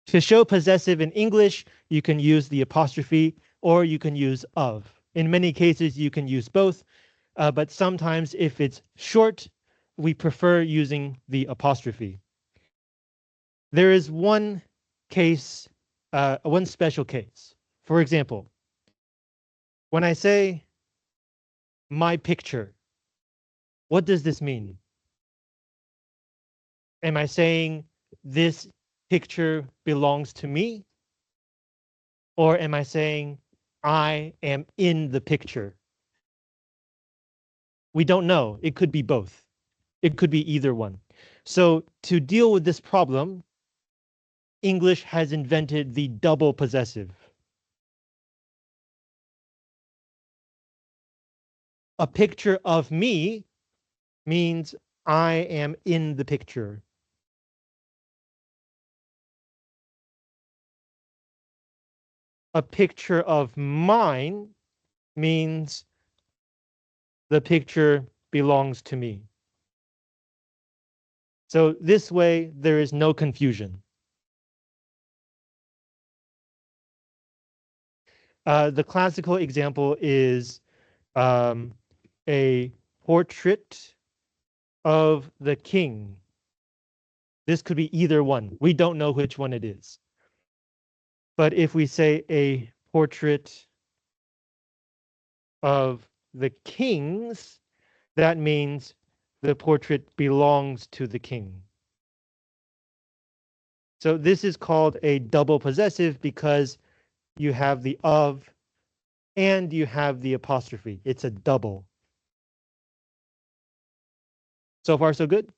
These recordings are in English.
To show possessive in English, you can use the apostrophe or you can use of. In many cases, you can use both, but sometimes if it's short, we prefer using the apostrophe. There is one case, one special case. For example, when I say my picture, what does this mean? Am I saying this picture belongs to me? Or am I saying I am in the picture? We don't know. It could be both. It could be either one. So to deal with this problem, English has invented the double possessive. A picture of me means I am in the picture. A picture of mine means the picture belongs to me. So this way, there is no confusion. The classical example is a portrait of the king. This could be either one. We don't know which one it is. But if we say a portrait of the kings, that means the portrait belongs to the king. So this is called a double possessive because you have the of and you have the apostrophe. It's a double. So far, so good?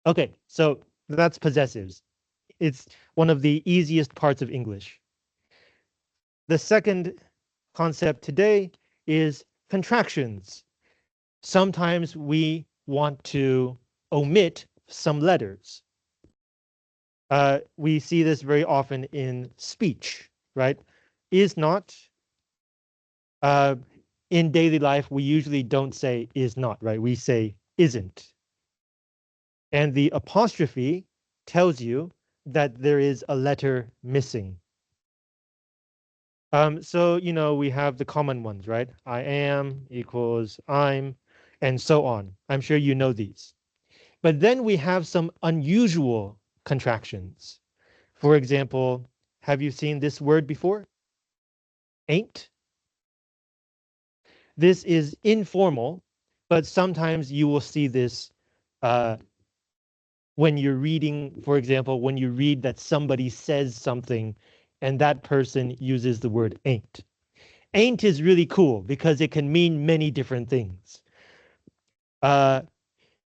Okay, so that's possessives. It's one of the easiest parts of English. The second concept today is contractions. Sometimes we want to omit some letters. We see this very often in speech, right? Is not. In daily life, we usually don't say is not, right? We say isn't. And the apostrophe tells you that there is a letter missing. So, you know, we have the common ones, right? I am equals I'm, and so on. I'm sure you know these. But then we have some unusual contractions. For example, have you seen this word before? Ain't. This is informal, but sometimes you will see this when you're reading, for example, when you read that somebody says something and that person uses the word ain't. Ain't is really cool because it can mean many different things.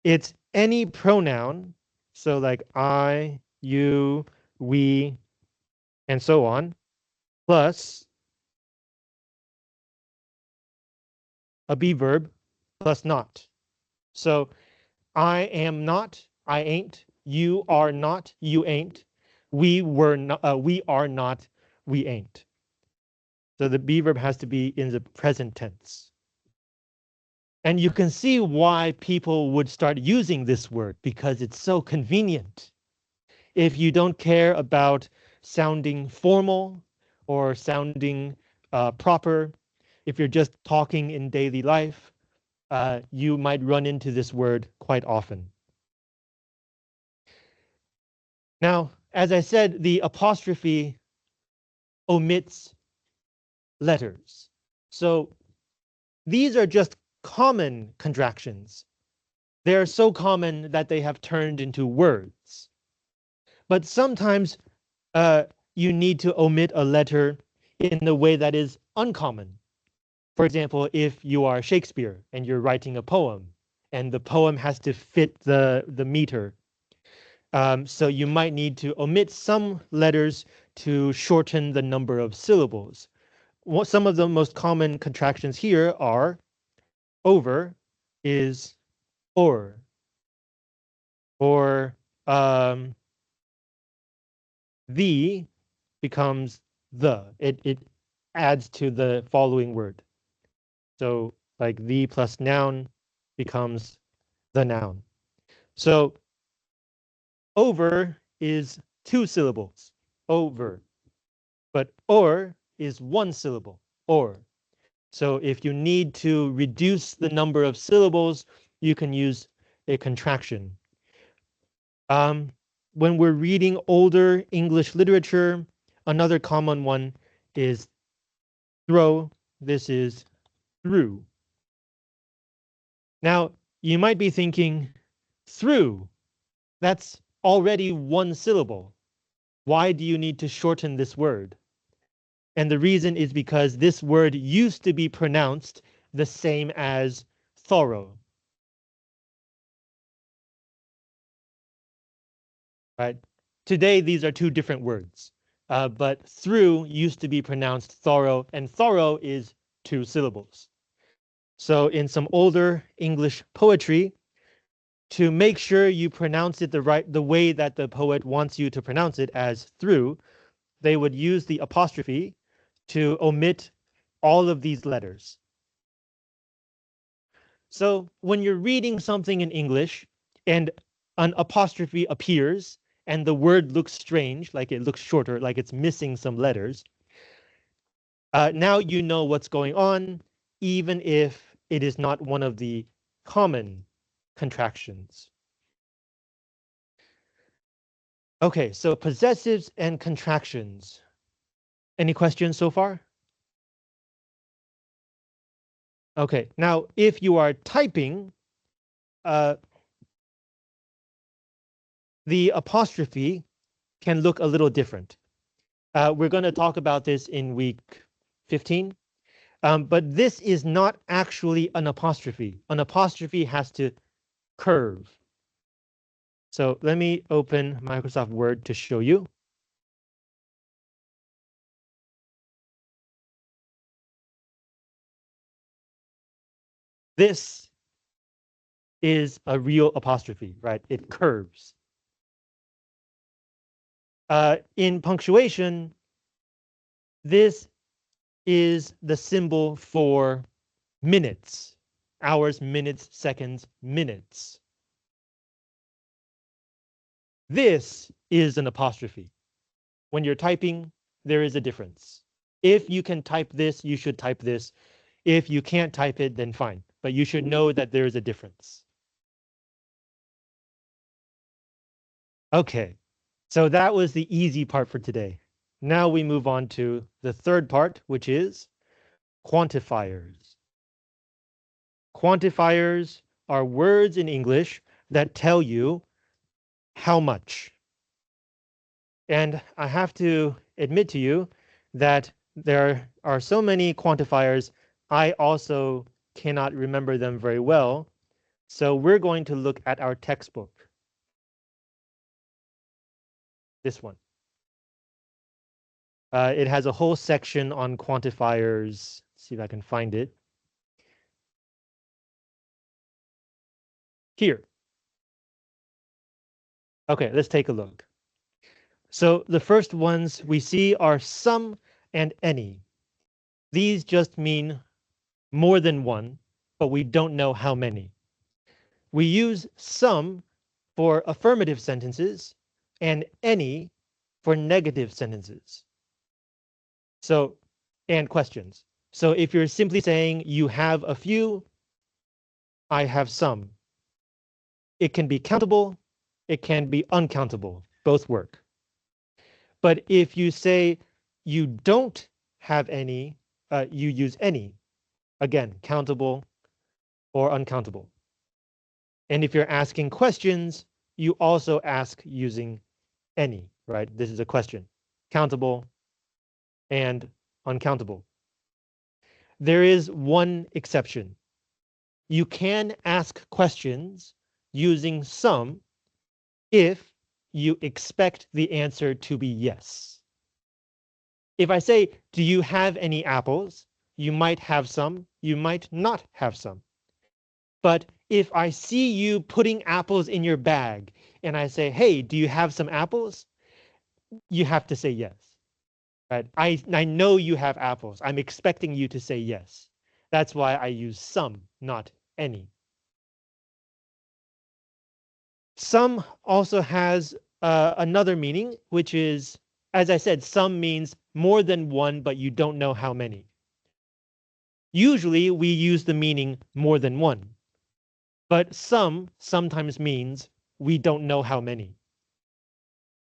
It's any pronoun, so like I, you, we, and so on, plus a be verb plus not. So I am not, I ain't, you are not, you ain't, we were not, we are not, we ain't. So the be verb has to be in the present tense. And you can see why people would start using this word because it's so convenient. If you don't care about sounding formal or sounding proper, if you're just talking in daily life, you might run into this word quite often. Now, as I said, the apostrophe omits letters. So these are just common contractions. They are so common that they have turned into words. But sometimes you need to omit a letter in a way that is uncommon. For example, if you are Shakespeare and you're writing a poem and the poem has to fit the meter, so you might need to omit some letters to shorten the number of syllables. Some of the most common contractions here are over is or the becomes the. It adds to the following word. So like the plus noun becomes the noun. So over is 2 syllables, over. But or is 1 syllable, or. So if you need to reduce the number of syllables, you can use a contraction. When we're reading older English literature, another common one is throw. This is through. Now, you might be thinking, through, that's already 1 syllable. Why do you need to shorten this word? And the reason is because this word used to be pronounced the same as thorough. Right? Today, these are 2 different words. But through used to be pronounced thorough, and thorough is 2 syllables. So in some older English poetry, to make sure you pronounce it the way that the poet wants you to pronounce it as through, they would use the apostrophe to omit all of these letters. So when you're reading something in English and an apostrophe appears and the word looks strange, like it looks shorter, like it's missing some letters, now you know what's going on, even if it is not one of the common contractions. Okay, so possessives and contractions. Any questions so far? Okay, now if you are typing, the apostrophe can look a little different. We're going to talk about this in week 15. But this is not actually an apostrophe. An apostrophe has to curve. So let me open Microsoft Word to show you. This is a real apostrophe, right? It curves. In punctuation, this is the symbol for minutes, hours, minutes, seconds, minutes. This is an apostrophe. When you're typing, there is a difference. If you can type this, you should type this. If you can't type it, then fine. But you should know that there is a difference. Okay, so that was the easy part for today. Now we move on to the third part, which is quantifiers. Quantifiers are words in English that tell you how much. And I have to admit to you that there are so many quantifiers, I also cannot remember them very well. So we're going to look at our textbook. This one. It has a whole section on quantifiers. Let's see if I can find it. Here. Okay, let's take a look. So the first ones we see are some and any. These just mean more than one, but we don't know how many. We use some for affirmative sentences and any for negative sentences. So, and questions. So if you're simply saying you have a few, I have some. It can be countable, it can be uncountable, both work. But if you say you don't have any, you use any. Again, countable or uncountable. And if you're asking questions, you also ask using any, right? This is a question. Countable and uncountable. There is one exception. You can ask questions using some if you expect the answer to be yes. If I say, do you have any apples? You might have some, you might not have some. But if I see you putting apples in your bag and I say, hey, do you have some apples? You have to say yes. Right? I know you have apples. I'm expecting you to say yes. That's why I use some, not any. Some also has another meaning, which is, as I said, some means more than one, but you don't know how many. Usually we use the meaning more than one, but some sometimes means we don't know how many,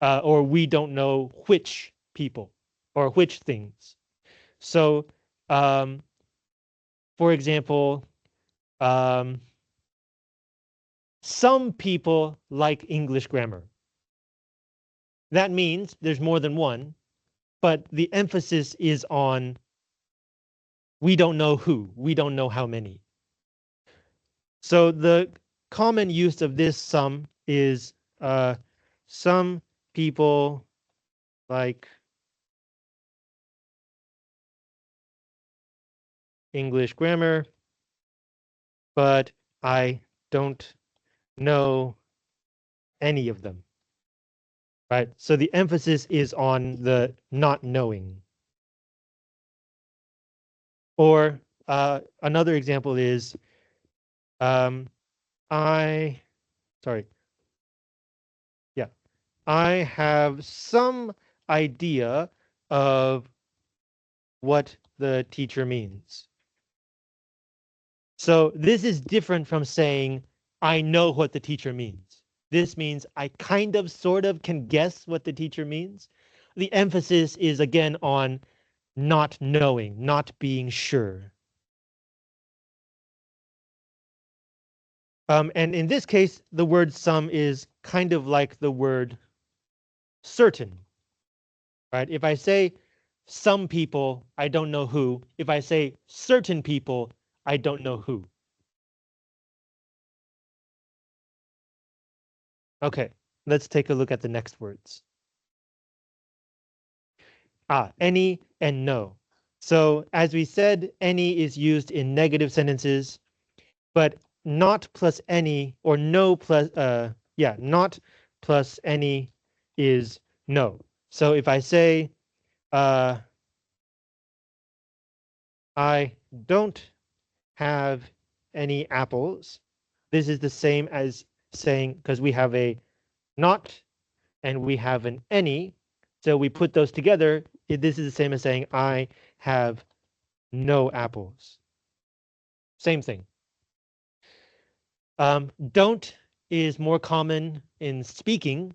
or we don't know which people or which things. So, um, for example, um, some people like English grammar. That means there's more than one, but the emphasis is on we don't know who, we don't know how many. So the common use of this some is some people like English grammar, but I don't know any of them. Right? So the emphasis is on the not knowing. Or another example is um, I, sorry, yeah, I have some idea of what the teacher means. So this is different from saying, I know what the teacher means. This means I kind of sort of can guess what the teacher means. The emphasis is again on not knowing, not being sure. And in this case, the word some is kind of like the word certain, right? If I say some people, I don't know who. If I say certain people, I don't know who. Okay, let's take a look at the next words. Any and no. So as we said, any is used in negative sentences, but not plus any or no plus, not plus any is no. So if I say, I don't have any apples, this is the same as saying, because we have a not and we have an any, so we put those together. This is the same as saying I have no apples. Same thing. Don't is more common in speaking,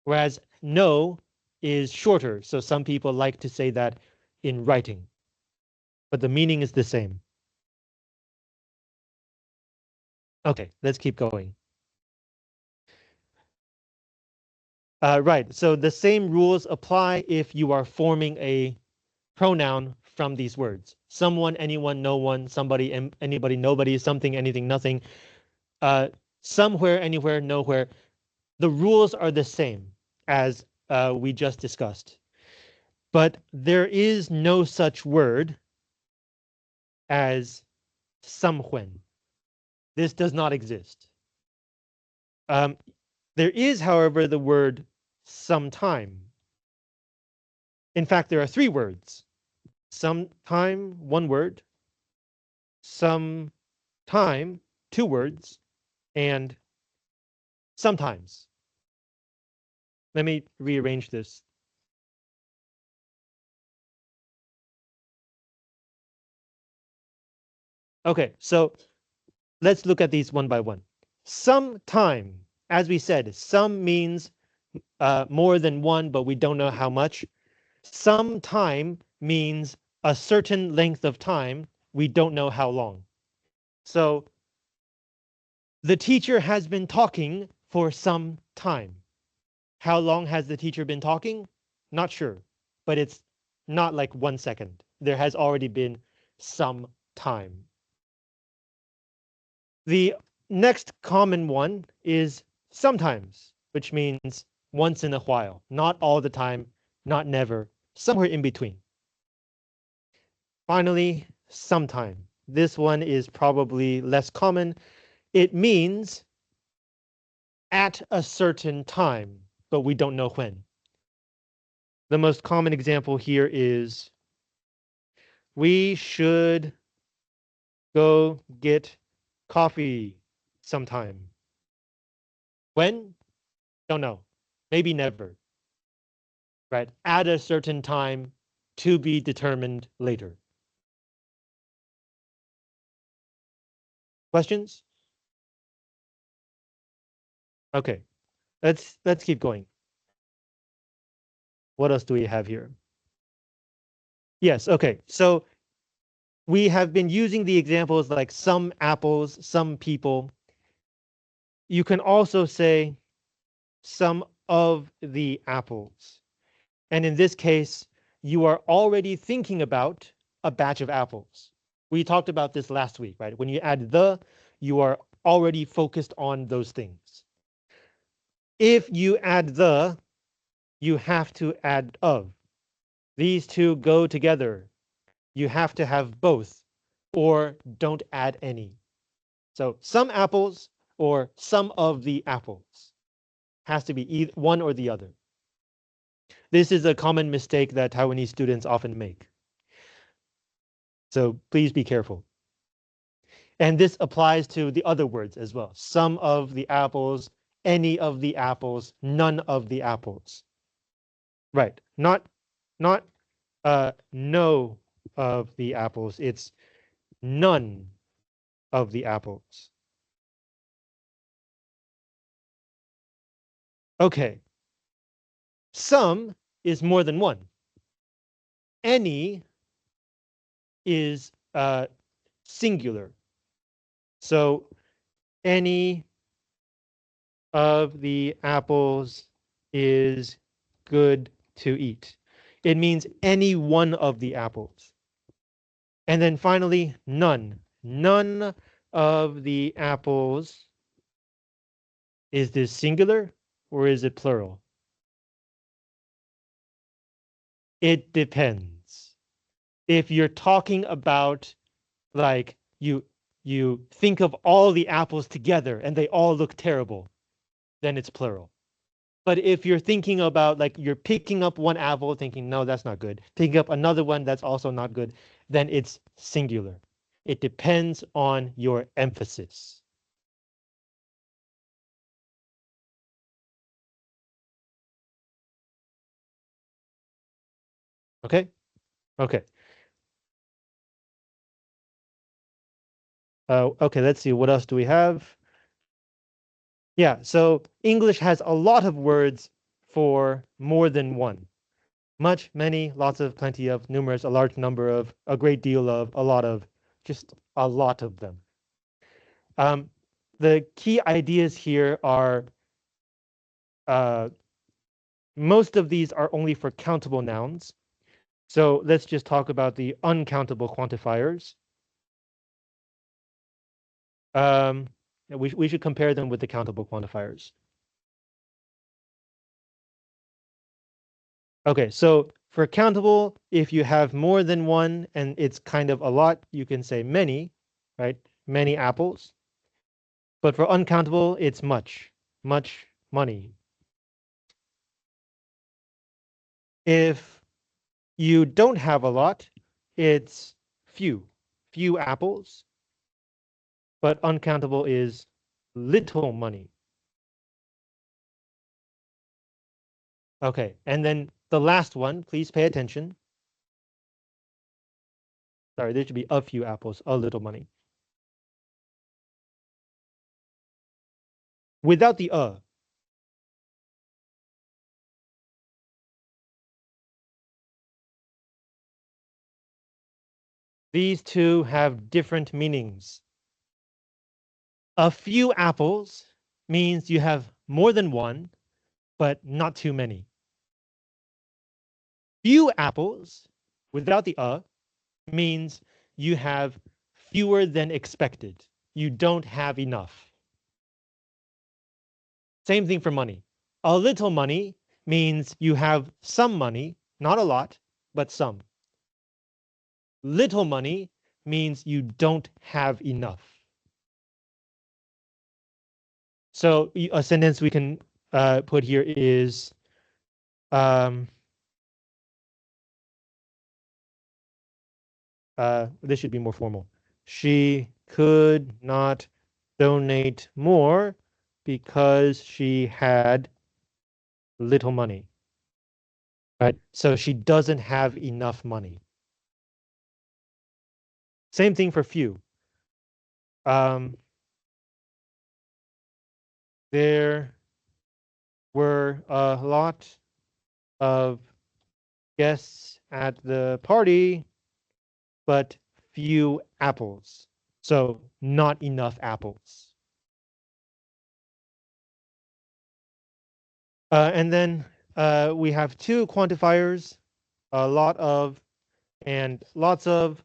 whereas no is shorter. So some people like to say that in writing, but the meaning is the same. Okay, let's keep going. Right, so the same rules apply if you are forming a pronoun from these words. Someone, anyone, no one, somebody, anybody, nobody, something, anything, nothing. Uh, somewhere, anywhere, nowhere. The rules are the same as we just discussed. But there is no such word as somewhen. This does not exist. Um, there is, however, the word sometime. In fact, there are three words. Sometime, one word. Sometime, two words. And sometimes. Let me rearrange this. Okay, so let's look at these one by one. Sometime, as we said, some means more than one, but we don't know how much. Some time means a certain length of time. We don't know how long. So the teacher has been talking for some time. How long has the teacher been talking? Not sure, but it's not like 1 second. There has already been some time. The next common one is sometimes, which means once in a while, not all the time, not never, somewhere in between. Finally, sometime. This one is probably less common. It means at a certain time, but we don't know when. The most common example here is we should go get coffee sometime. When? Don't know. maybe never, right? At a certain time to be determined later. Questions? Okay, let's keep going. What else do we have here? Yes, okay. So we have been using the examples like some apples, some people. You can also say some of the apples. And in this case, you are already thinking about a batch of apples. We talked about this last week, right? When you add the, you are already focused on those things. If you add the, you have to add of. These two go together. You have to have both, or don't add any. So some apples or some of the apples has to be either one or the other. This is a common mistake that Taiwanese students often make. So please be careful. And this applies to the other words as well. Some of the apples, any of the apples, none of the apples. Right. Not no of the apples. It's none of the apples. Okay. Some is more than one. Any is singular. So any of the apples is good to eat. It means any one of the apples. And then finally, none. None of the apples. Is this singular or is it plural? It depends. If you're talking about like you think of all the apples together and they all look terrible, then it's plural. But if you're thinking about like you're picking up one apple thinking, no, that's not good, picking up another one that's also not good, then it's singular. It depends on your emphasis. Okay? Okay. Okay, let's see. What else do we have? Yeah, so English has a lot of words for more than one. Much, many, lots of, plenty of, numerous, a large number of, a great deal of, a lot of, just a lot of them. The key ideas here are most of these are only for countable nouns. So let's just talk about the uncountable quantifiers. We should compare them with the countable quantifiers. Okay, so for countable, if you have more than one and it's kind of a lot, you can say many, right? Many apples. But for uncountable, it's much money. If you don't have a lot, it's few apples. But uncountable is little money. Okay, and then the last one, please pay attention. Sorry, there should be a few apples, a little money. Without the these two have different meanings. A few apples means you have more than one, but not too many. Few apples, without the means you have fewer than expected. You don't have enough. Same thing for money. A little money means you have some money, not a lot, but some. Little money means you don't have enough. So a sentence we can put here is this should be more formal. She could not donate more because she had little money. Right? So she doesn't have enough money. Same thing for few. There were a lot of guests at the party, but few apples. So not enough apples. And then we have two quantifiers, a lot of and lots of.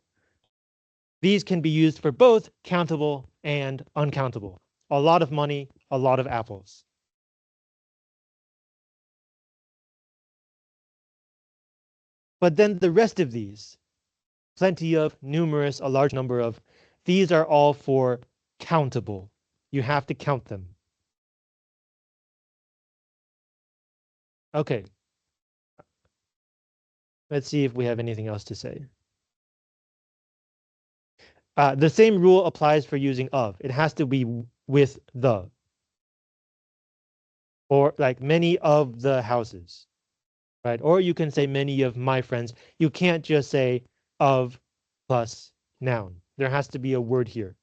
These can be used for both countable and uncountable. A lot of money, a lot of apples. But then the rest of these, plenty of, numerous, a large number of, these are all for countable. You have to count them. Okay. Let's see if we have anything else to say. The same rule applies for using of. It has to be with the. Or like many of the houses, right? Or you can say many of my friends. You can't just say of plus noun. There has to be a word here.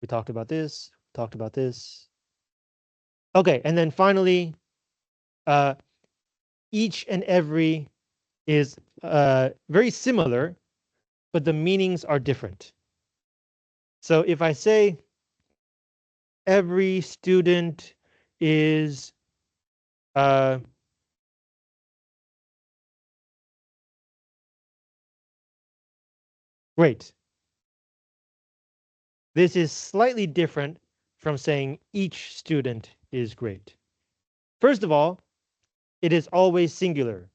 We talked about this, talked about this. Okay, and then finally, each and every is very similar, but the meanings are different. So if I say every student is great. This is slightly different from saying each student is great. First of all, it is always singular.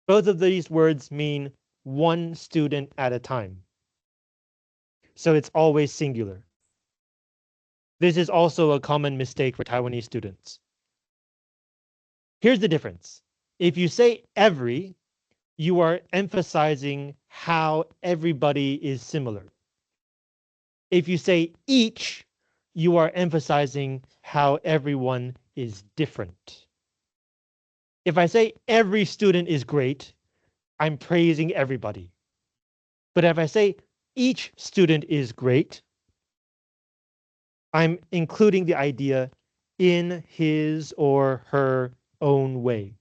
Both of these words mean one student at a time. So it's always singular. This is also a common mistake for Taiwanese students. Here's the difference. If you say every, you are emphasizing how everybody is similar. If you say each, you are emphasizing how everyone is different. If I say every student is great, I'm praising everybody. But if I say each student is great, I'm including the idea in his or her own way.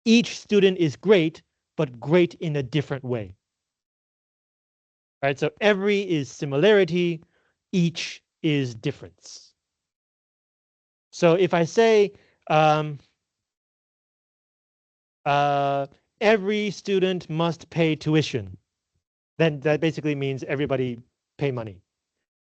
Each student is great, but great in a different way. Right? So every is similarity, each is difference. So if I say every student must pay tuition, then that basically means everybody pay money.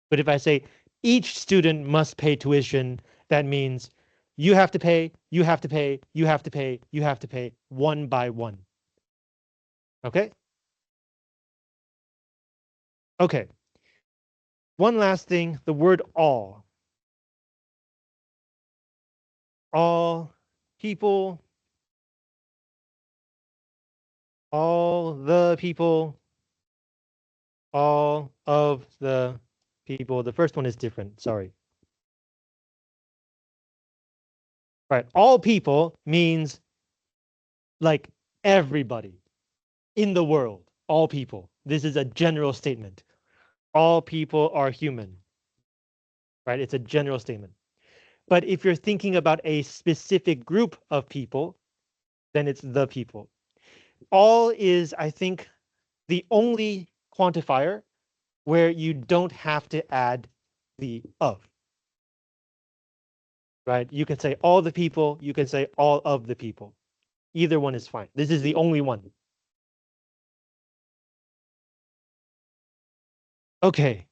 But if I say each student must pay tuition, that means you have to pay, you have to pay, you have to pay, you have to pay one by one. Okay? Okay. One last thing, the word all. All people, all the people, all of the people. The first one is different, sorry. Right, all people means like everybody in the world, all people. This is a general statement. All people are human, right? It's a general statement. But if you're thinking about a specific group of people, then it's the people. All is, I think, the only quantifier where you don't have to add the of. Right? You can say all the people, you can say all of the people. Either one is fine. This is the only one. Okay.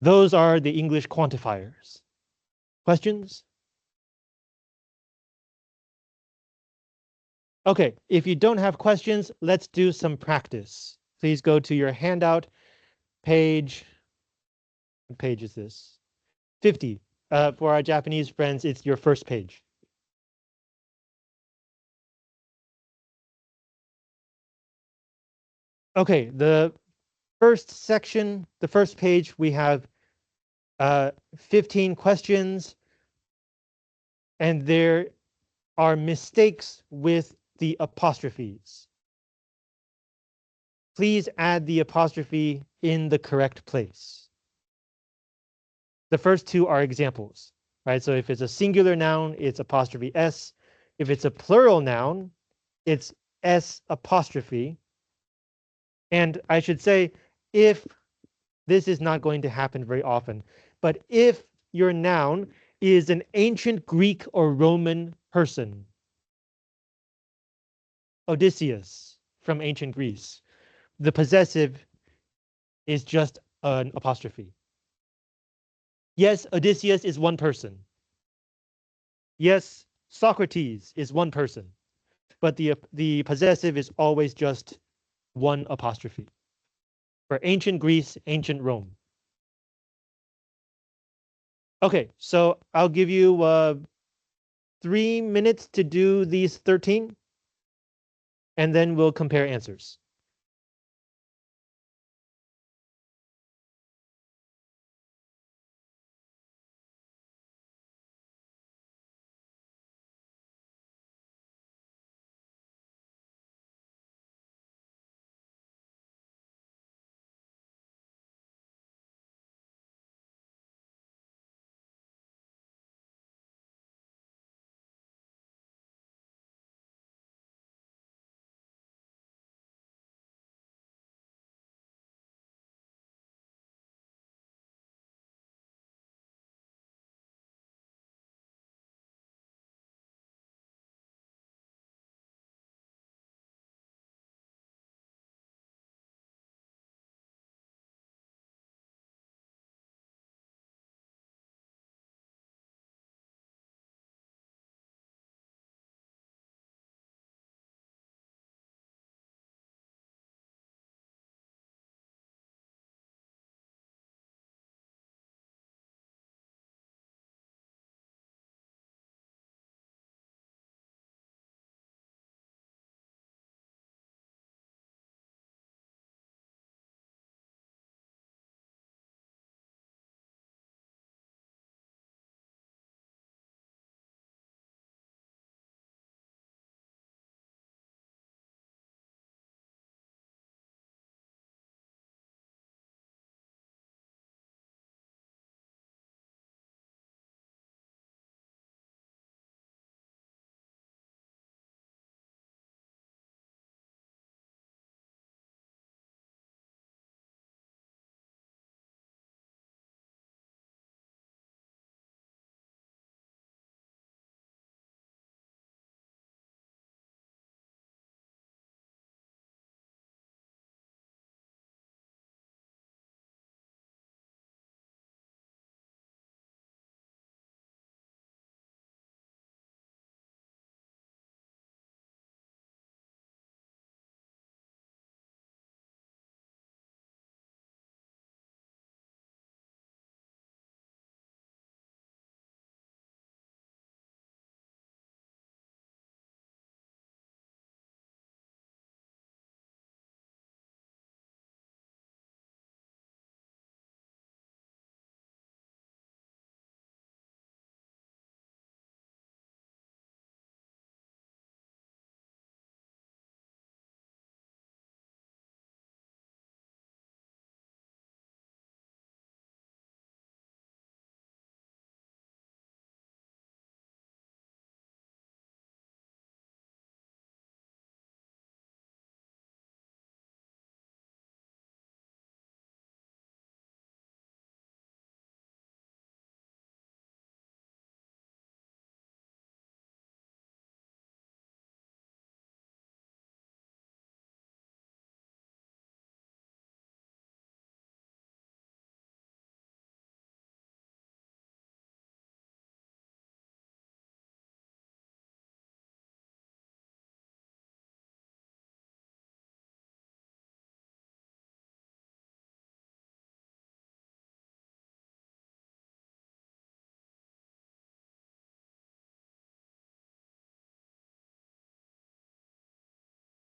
Those are the English quantifiers. Questions? Okay, if you don't have questions, let's do some practice. Please go to your handout page. What page is this? 50. For our Japanese friends, it's your first page. Okay, the first section, the first page, we have 15 questions, and there are mistakes with the apostrophes. Please add the apostrophe in the correct place. The first two are examples, right? So if it's a singular noun, it's apostrophe S. If it's a plural noun, it's S apostrophe. And I should say, if this is not going to happen very often, but if your noun is an ancient Greek or Roman person, Odysseus from ancient Greece, the possessive is just an apostrophe. Yes, Odysseus is one person. Yes, Socrates is one person, but the possessive is always just one apostrophe. For ancient Greece, ancient Rome. Okay, so I'll give you 3 minutes to do these 13, and then we'll compare answers.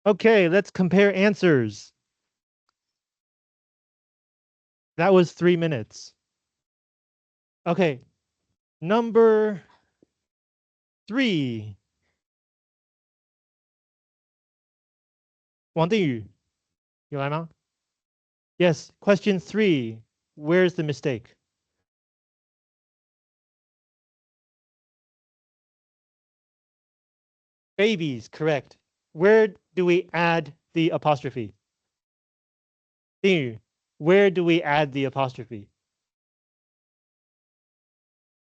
Okay, let's compare answers. That was 3 minutes. Okay, number 3. 王定宇，有来吗？ Yes, question 3. Where's the mistake? Babies, correct. Where do we add the apostrophe? 定宇, where do we add the apostrophe?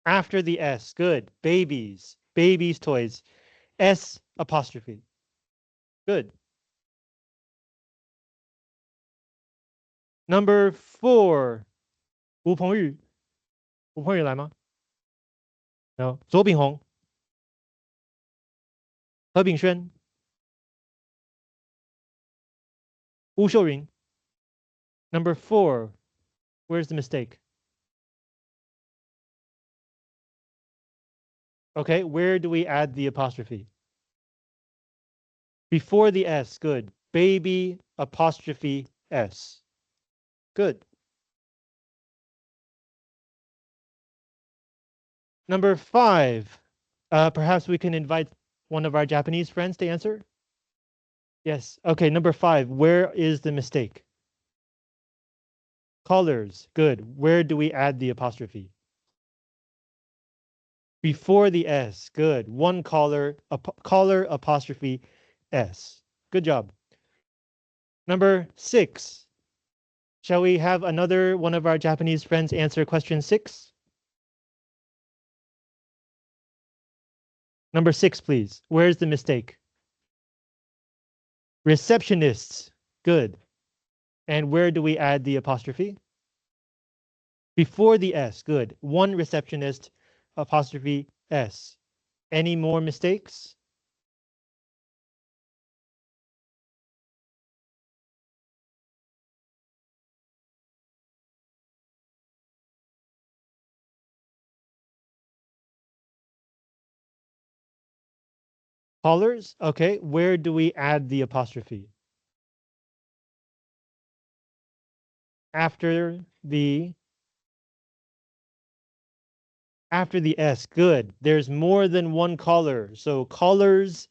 After the S, good. Babies, babies' toys. S apostrophe. Good. Number 4. 吴鹏宇，吴鹏宇来吗？ No. 左炳宏，何炳轩，吴秀云。Number 4. Where's the mistake? Okay, where do we add the apostrophe? Before the S, good. Baby apostrophe S. Good. Number 5. Perhaps we can invite one of our Japanese friends to answer? Yes. Okay, number 5. Where is the mistake? Colors. Good. Where do we add the apostrophe? Before the S. Good. One color, color apostrophe S. Good job. Number 6. Shall we have another one of our Japanese friends answer question 6? Number 6, please. Where's the mistake? Receptionists. Good. And where do we add the apostrophe? Before the S. Good. One receptionist, apostrophe S. Any more mistakes? Callers? Okay. Where do we add the apostrophe? After the S. Good. There's more than one caller. So callers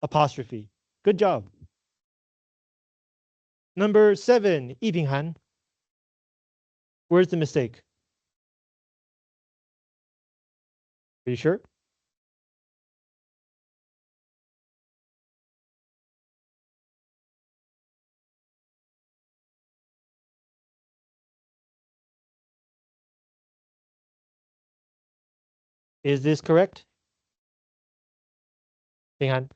apostrophe. Good job. Number 7, Yi Han. Where's the mistake? Are you sure? Is this correct? Han.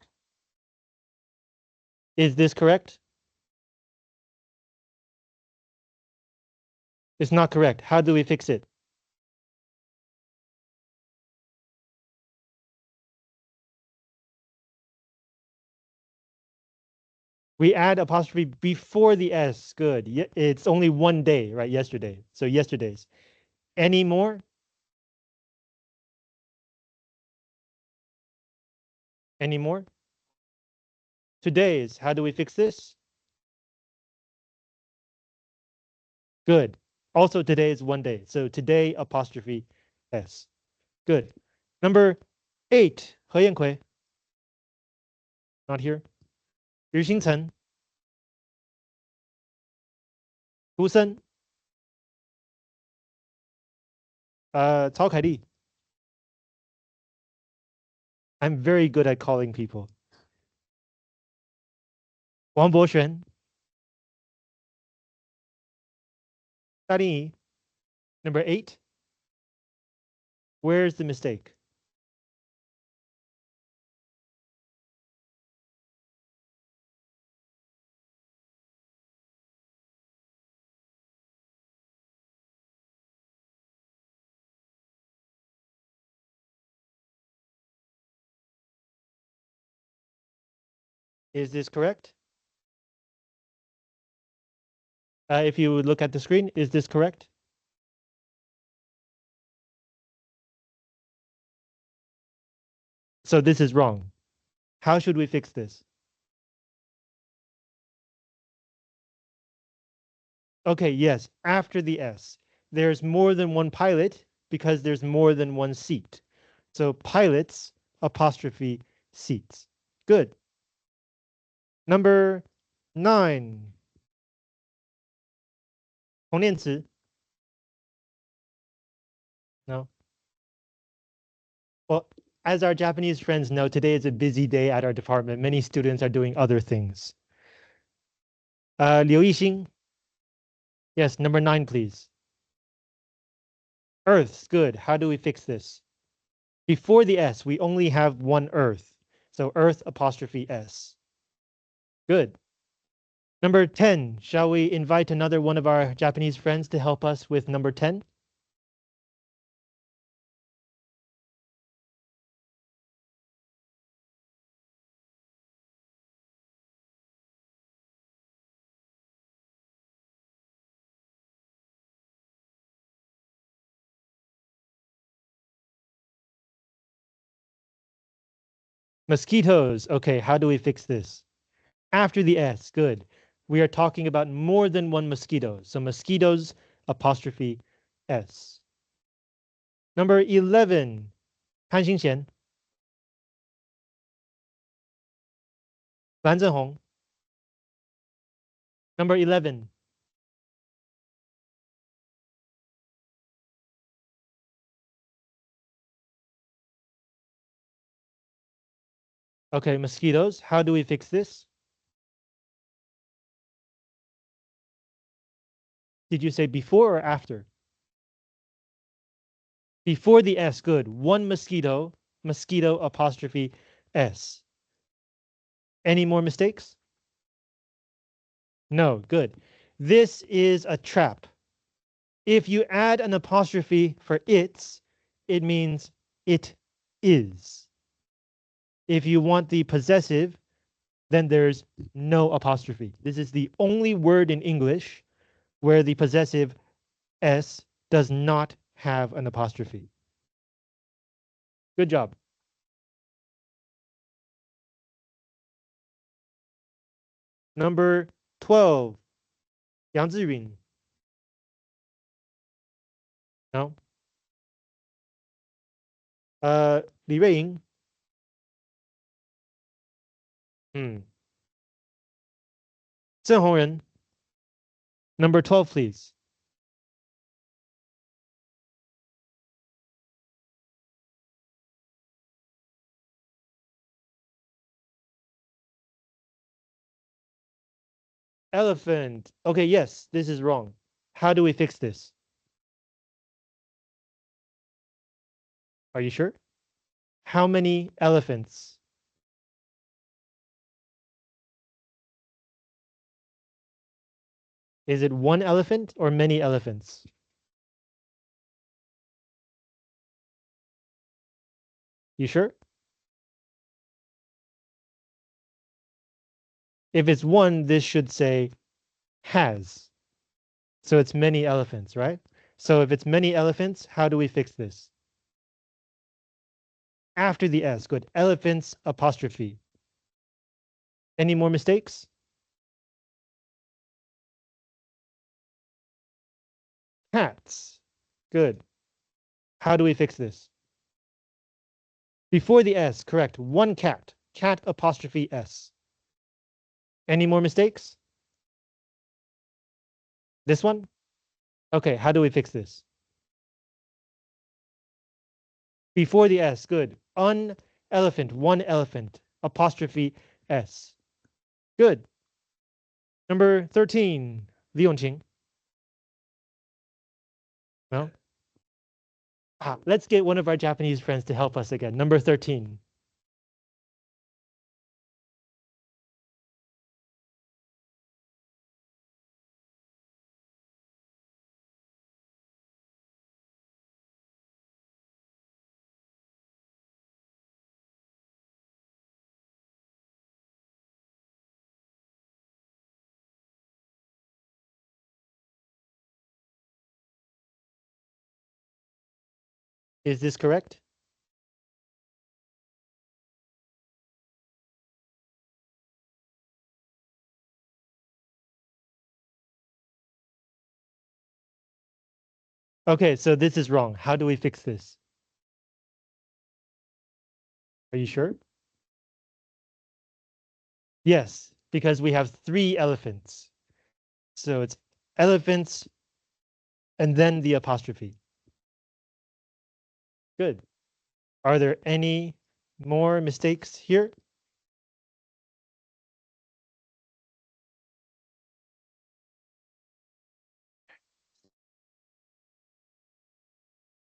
Is this correct? It's not correct. How do we fix it? We add apostrophe before the S. Good. It's only one day, right? Yesterday. So yesterday's. Any more? Any more? Today's. How do we fix this? Good. Also, today is one day. So today apostrophe S. Good. Number 8, He Yankui. Not here. Yu Xingchen. Hu Sen. Cao Kaidi. I'm very good at calling people. Wang Boxuan. Da Lingyi. Number 8. Where's the mistake? Is this correct? If you would look at the screen, is this correct? So this is wrong. How should we fix this? Okay, yes, after the S. There's more than one pilot because there's more than one seat. So pilots apostrophe seats. Good. Number 9. 同念词 No. Well, as our Japanese friends know, today is a busy day at our department. Many students are doing other things. Liu Yixing. Yes, number 9, please. Earths, good. How do we fix this? Before the S, we only have one Earth. So Earth apostrophe S. Good. Number 10, shall we invite another one of our Japanese friends to help us with number 10? Mosquitoes. Okay, how do we fix this? After the S, good. We are talking about more than one mosquito. So mosquitoes apostrophe S. Number 11, 潘兴贤, 蓝正红. Number 11. Okay, mosquitoes. How do we fix this? Did you say before or after? Before the S, good. One mosquito, mosquito apostrophe S. Any more mistakes? No, good. This is a trap. If you add an apostrophe for its, it means it is. If you want the possessive, then there's no apostrophe. This is the only word in English where the possessive S does not have an apostrophe. Good job. Number 12, Yang Ziyun. No. Li Ruiying. Hmm. Zheng Hongren. Number 12, please. Elephant. Okay, yes, this is wrong. How do we fix this? Are you sure? How many elephants? Is it one elephant or many elephants? You sure? If it's one, this should say has. So it's many elephants, right? So if it's many elephants, how do we fix this? After the S, good. Elephants apostrophe. Any more mistakes? Cats. Good. How do we fix this? Before the S, correct. One cat. Cat apostrophe S. Any more mistakes? This one? Okay, how do we fix this? Before the S, good. Elephant, one elephant, apostrophe S. Good. Number 13, Li Yongqing. No? Let's get one of our Japanese friends to help us again. Number 13. Is this correct? Okay, so this is wrong. How do we fix this? Are you sure? Yes, because we have 3 elephants. So it's elephants and then the apostrophe. Good. Are there any more mistakes here?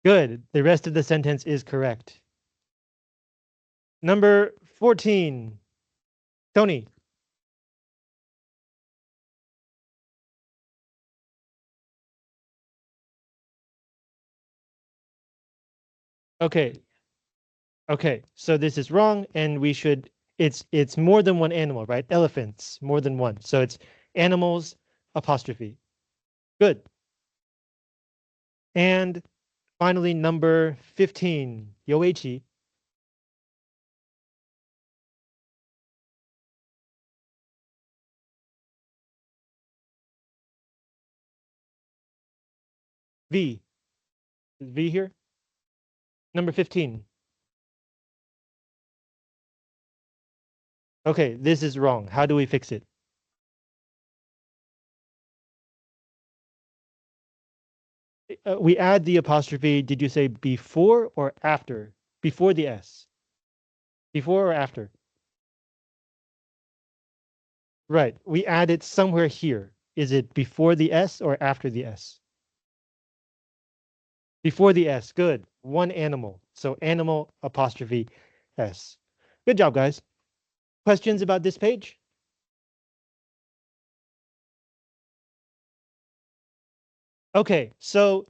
Good. The rest of the sentence is correct. Number 14. Tony. Okay. Okay. So this is wrong, and we should. It's more than one animal, right? Elephants, more than one. So it's animals apostrophe. Good. And finally, number 15. Yoichi. V. Is V here? Number 15. Okay, this is wrong. How do we fix it? We add the apostrophe. Did you say before or after? Before the S. Before or after? Right. We add it somewhere here. Is it before the S or after the S? Before the S. Good. One animal. So animal apostrophe S. Good job, guys. Questions about this page? Okay, so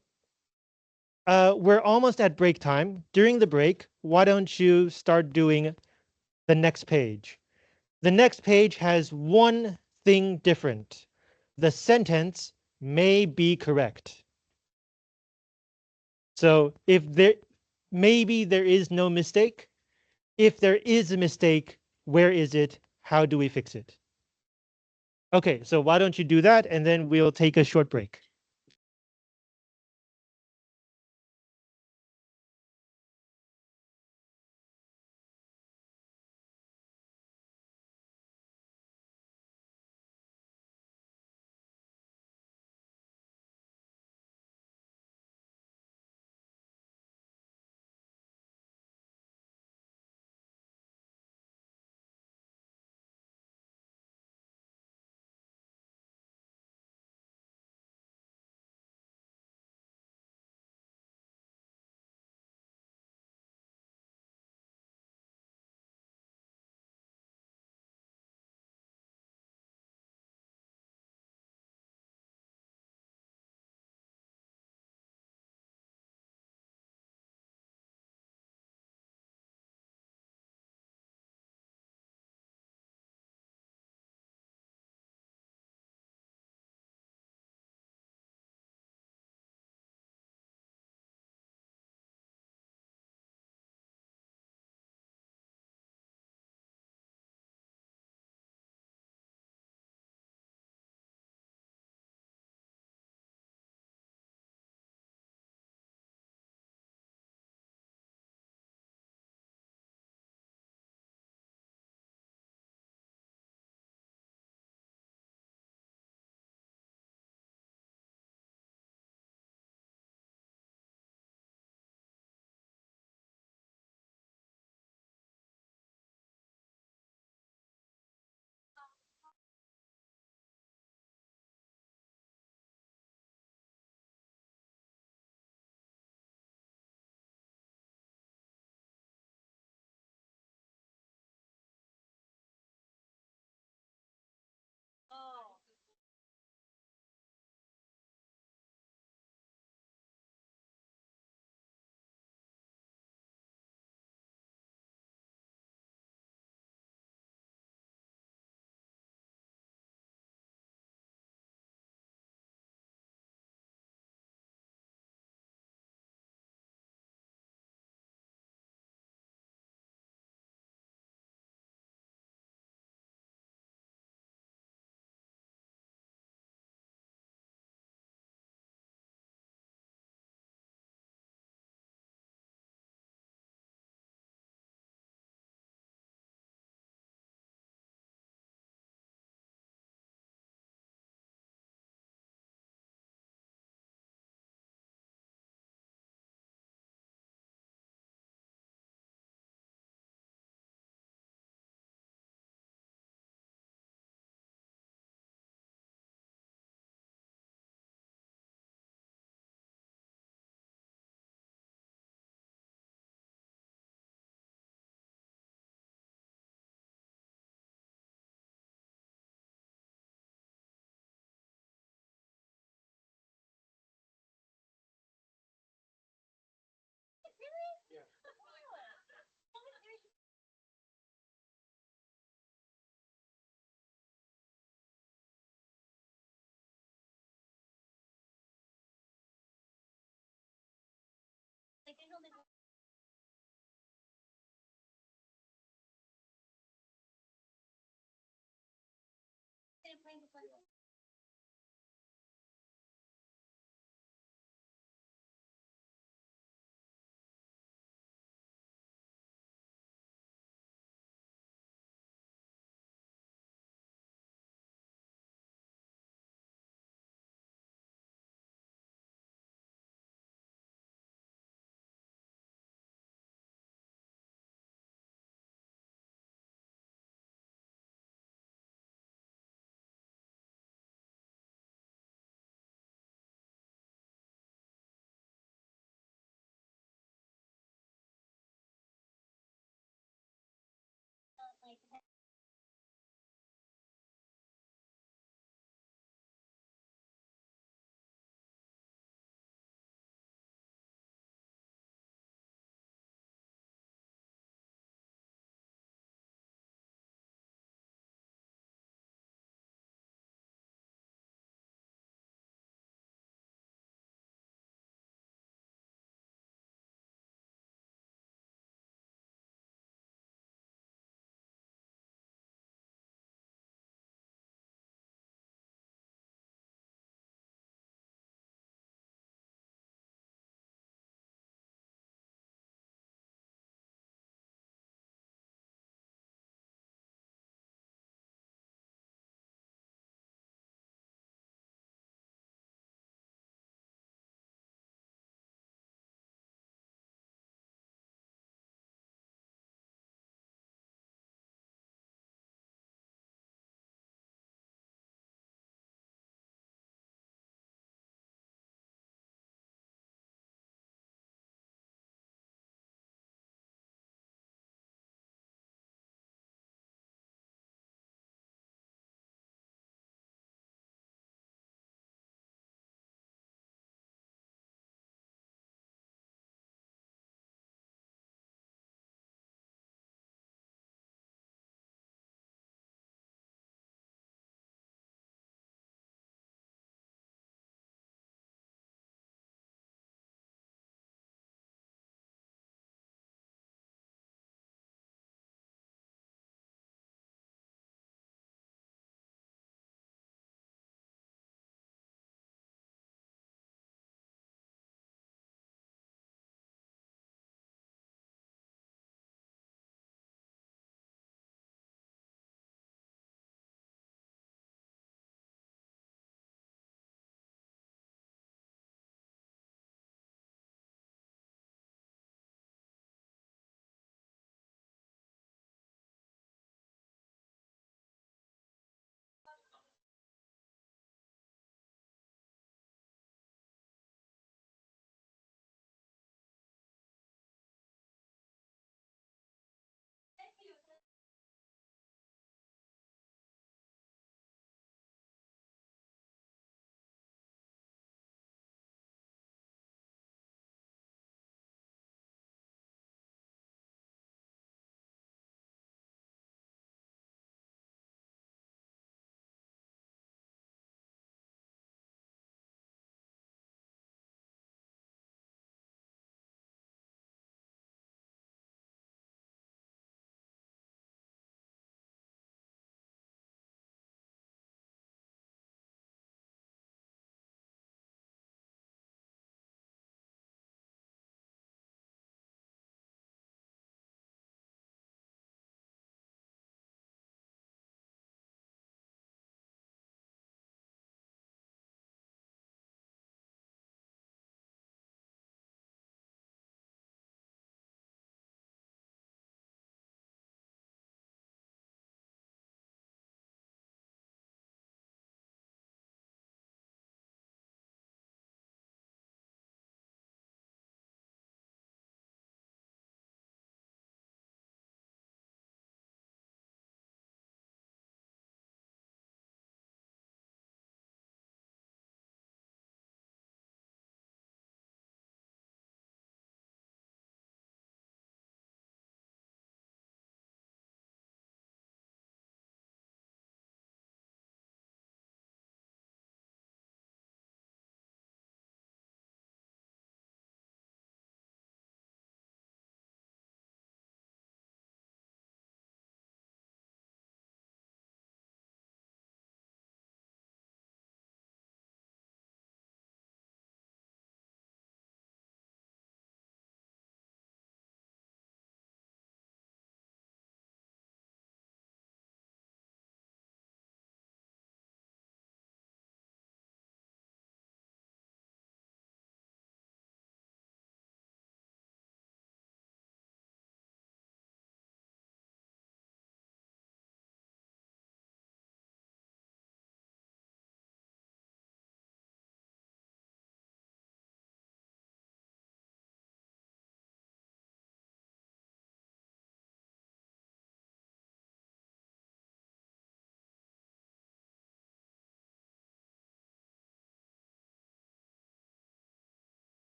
we're almost at break time. During the break, why don't you start doing the next page? The next page has one thing different. The sentence may be correct. So if there, maybe there is no mistake. If there is a mistake, where is it? How do we fix it? Okay, so why don't you do that, and then we'll take a short break.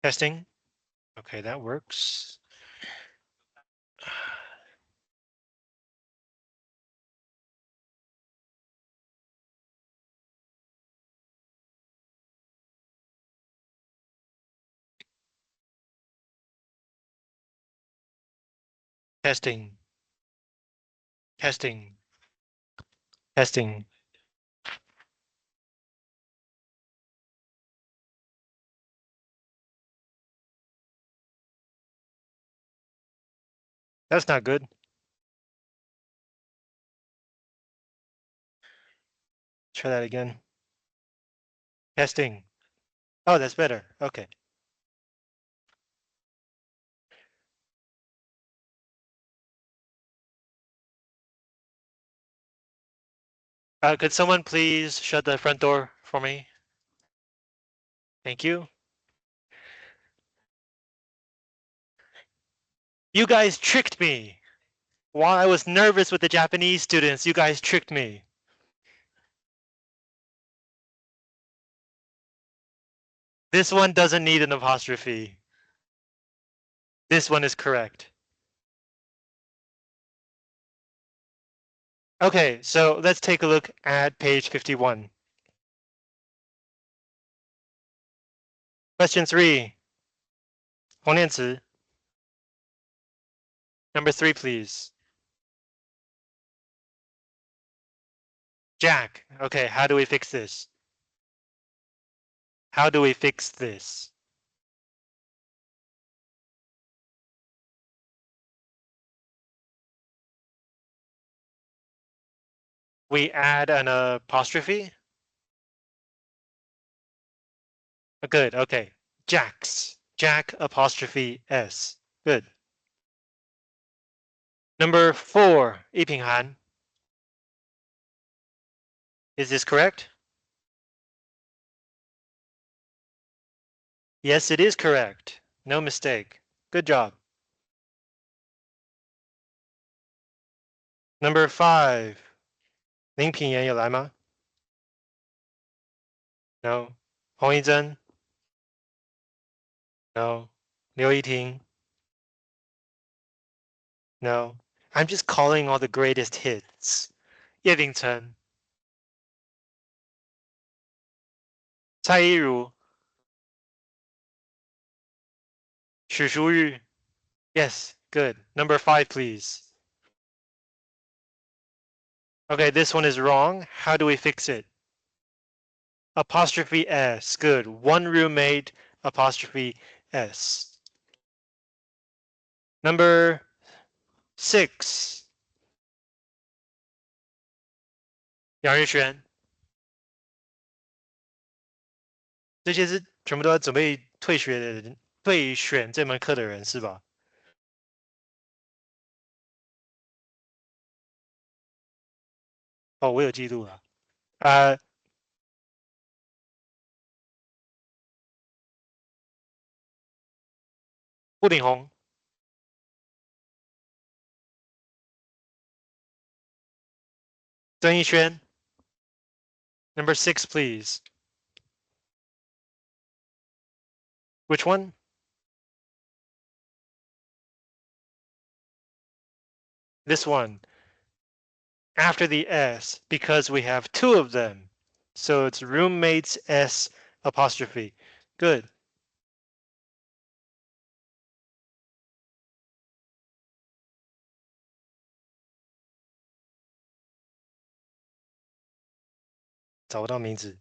Testing. Okay, that works. Testing. Testing. Testing. That's not good. Try that again. Testing. Oh, that's better. Okay. Could someone please shut the front door for me? Thank you. You guys tricked me. While I was nervous with the Japanese students, you guys tricked me. This one doesn't need an apostrophe. This one is correct. Okay, so let's take a look at page 51. Question 3. 黄念词. Number 3, please. Jack. Okay, how do we fix this? How do we fix this? We add an apostrophe? Good, okay. Jack's. Jack apostrophe S. Good. Number 4, 一品涵. Is this correct? Yes, it is correct. No mistake. Good job. Number 5. 林品言有来吗? No. 洪一真? No. 刘一婷? No. I'm just calling all the greatest hits. 叶秉成. 蔡依如. 许淑玉. Yes, good. Number 5, please. Okay, this one is wrong. How do we fix it? Apostrophe S. Good. One roommate, apostrophe S. Number 6. 杨日璇. 这些是全部都要准备退学的人，退选这门课的人是吧？哦，我有记录了。顾鼎红。曾一轩. Number 6, please. Which one? This one. After the S, because we have 2 of them. So it's roommates S apostrophe. Good.找不到名字.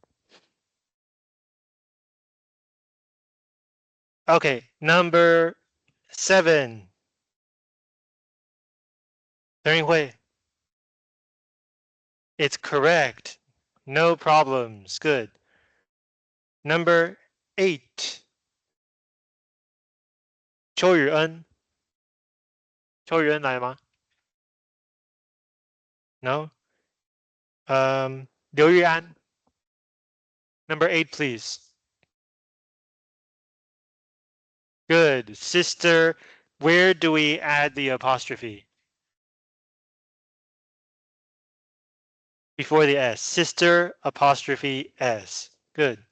Okay, number 7. 陈运慧. It's correct. No problems. Good. Number 8. 邱宇恩. 邱宇恩来吗? No. 刘玉安. Number 8, please. Good. Sister, where do we add the apostrophe? Before the S. Sister apostrophe S. Good.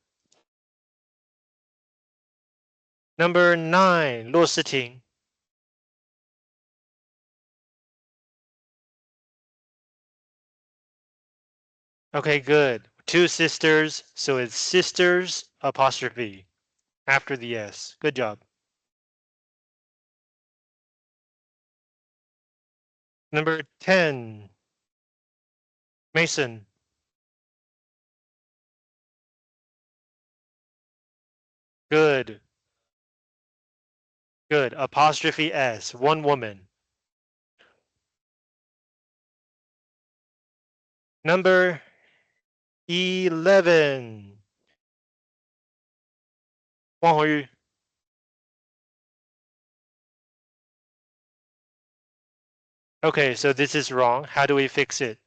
Number 9, 骆诗婷. Okay, good. 2 sisters, so it's sisters apostrophe after the S. Good job. Number 10, Mason. Good. Good. Apostrophe S. One woman. Number 11. 黄红玉. Okay, so this is wrong. How do we fix it?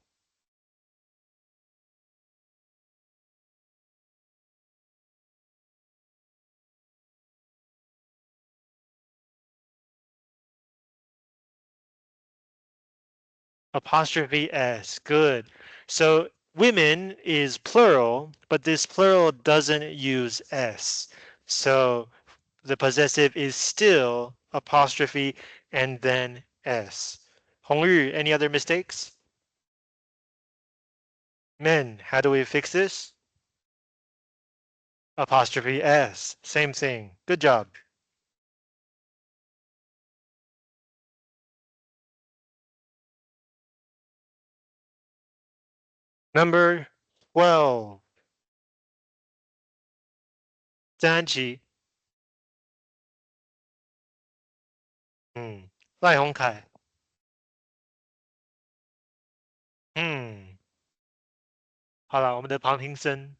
Apostrophe S. Good. So women is plural, but this plural doesn't use S. So the possessive is still apostrophe and then S. Hongyu, any other mistakes? Men, how do we fix this? Apostrophe S. Same thing. Good job. Number 12. 张琪. Hmm. 赖鸿凯. Hmm. 好了，我们的旁听生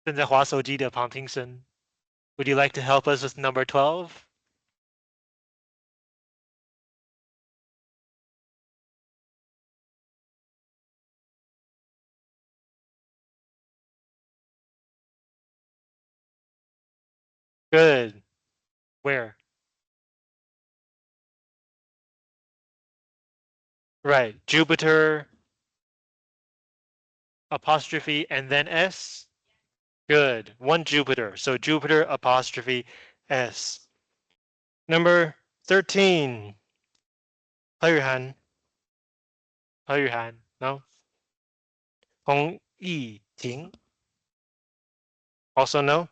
正在滑手机的旁听生 Would you like to help us with number 12? Good. Where? Right. Jupiter, apostrophe, and then S? Good. One Jupiter. So Jupiter, apostrophe, S. Number 13. 何雨涵. 何雨涵. No? 洪艺婷. Also no?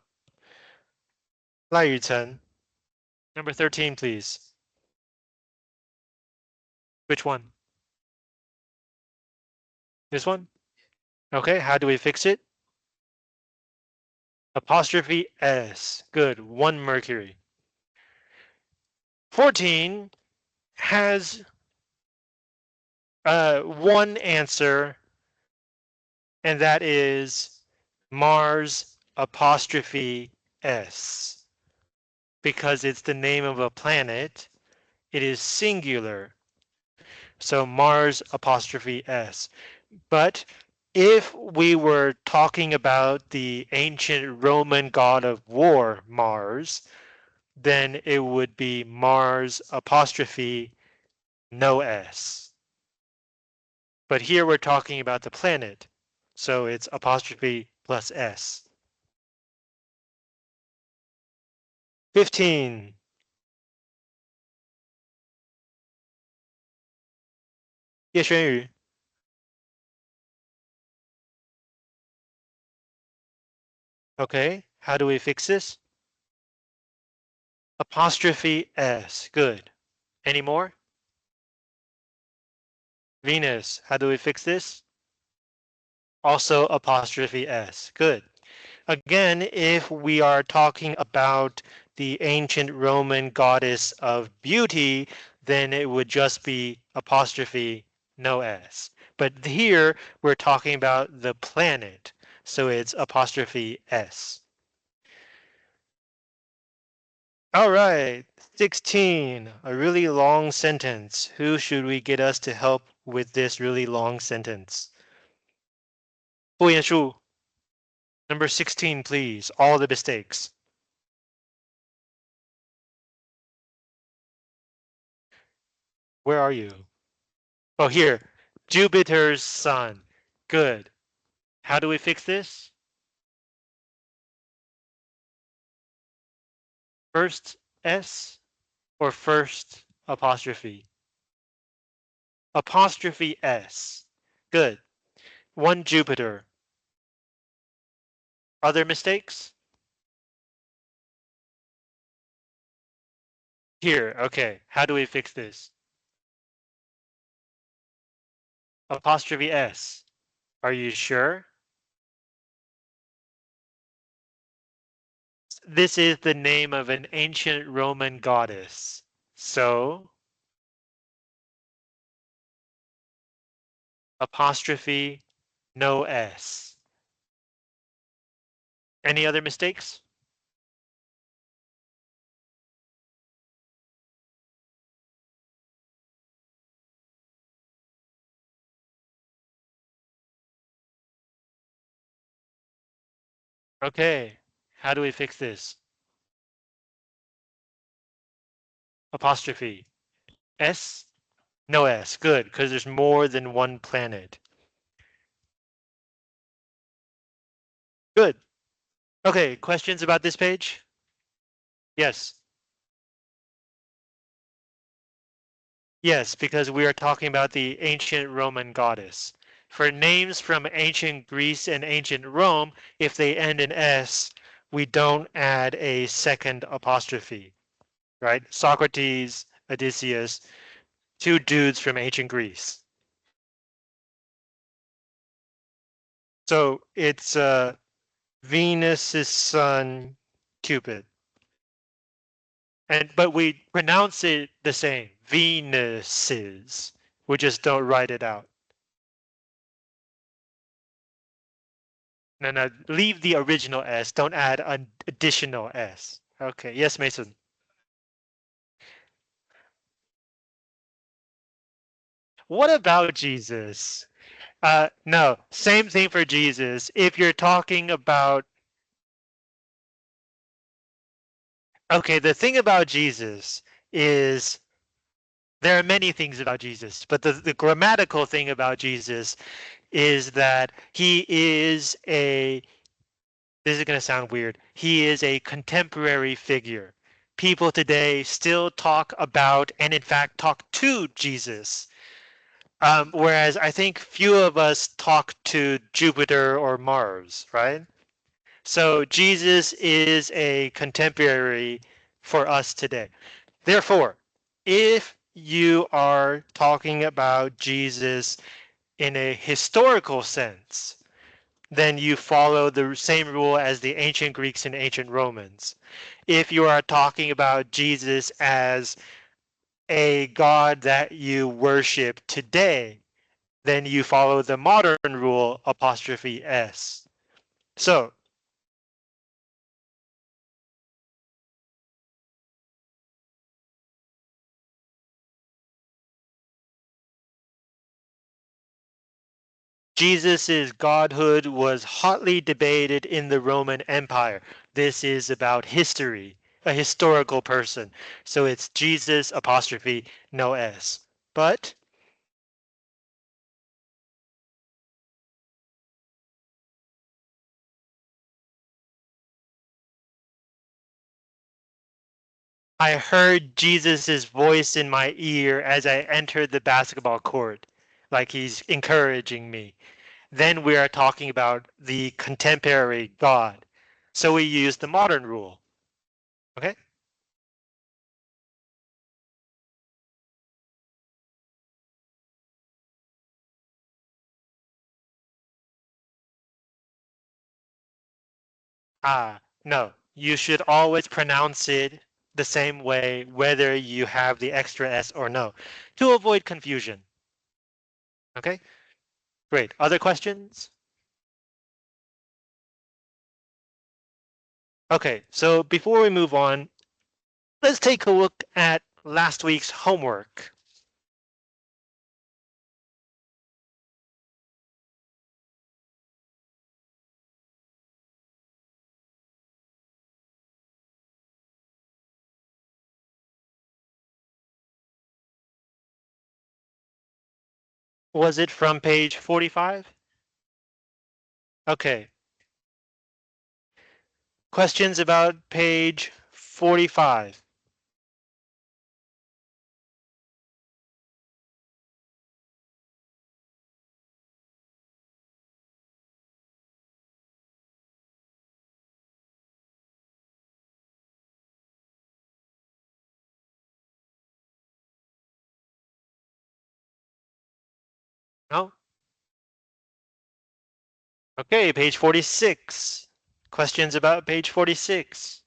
赖雨晨. Number 13, please. Which one? This one? Okay, how do we fix it? Apostrophe S. Good. One Mercury. 14 has one answer, and that is Mars apostrophe S. Because it's the name of a planet, it is singular. So Mars apostrophe S. But if we were talking about the ancient Roman god of war, Mars, then it would be Mars apostrophe no S. But here we're talking about the planet, so it's apostrophe plus S. 15. 叶轩宇. Okay, how do we fix this? Apostrophe S. Good. Any more? Venus. How do we fix this? Also apostrophe S. Good. Again, if we are talking about the ancient Roman goddess of beauty, then it would just be apostrophe no S. But here we're talking about the planet, so it's apostrophe S. All right, 16, a really long sentence. Who should we get us to help with this really long sentence? 不言数. Number 16, please. All the mistakes. Where are you? Oh, here. Jupiter's sun. Good. How do we fix this? First S or first apostrophe? Apostrophe S. Good. One Jupiter. Other mistakes? Here, okay. How do we fix this? Apostrophe S. Are you sure? This is the name of an ancient Roman goddess. So, apostrophe, no S. Any other mistakes? Okay. How do we fix this? Apostrophe. S? No S. Good, because there's more than one planet. Good. Okay, questions about this page? Yes. Yes, because we are talking about the ancient Roman goddess. For names from ancient Greece and ancient Rome, if they end in S, we don't add a second apostrophe, right? Socrates, Odysseus, two dudes from ancient Greece. So it's Venus's son, Cupid. But we pronounce it the same, Venus's. We just don't write it out. No, leave the original S. Don't add an additional S. Okay, yes, Mason. What about Jesus? No, same thing for Jesus. If you're talking about, okay, the thing about Jesus is there are many things about Jesus, but the grammatical thing about Jesus is that he is this is going to sound weird, he is a contemporary figure. People today still talk about and in fact talk to Jesus. Whereas I think few of us talk to Jupiter or Mars, right? So Jesus is a contemporary for us today. Therefore, if you are talking about Jesus in a historical sense, then you follow the same rule as the ancient Greeks and ancient Romans. If you are talking about Jesus as a God that you worship today, then you follow the modern rule apostrophe S. So Jesus's godhood was hotly debated in the Roman Empire. This is about history, a historical person. So it's Jesus apostrophe no S. But I heard Jesus's voice in my ear as I entered the basketball court, like he's encouraging me. Then we are talking about the contemporary God. So we use the modern rule. Okay? No. You should always pronounce it the same way, whether you have the extra S or no, to avoid confusion. Okay? Great. Other questions? Okay, so before we move on, let's take a look at last week's homework. Was it from page 45? Okay. Questions about page 45. No? Okay, page 46. Questions about page 46?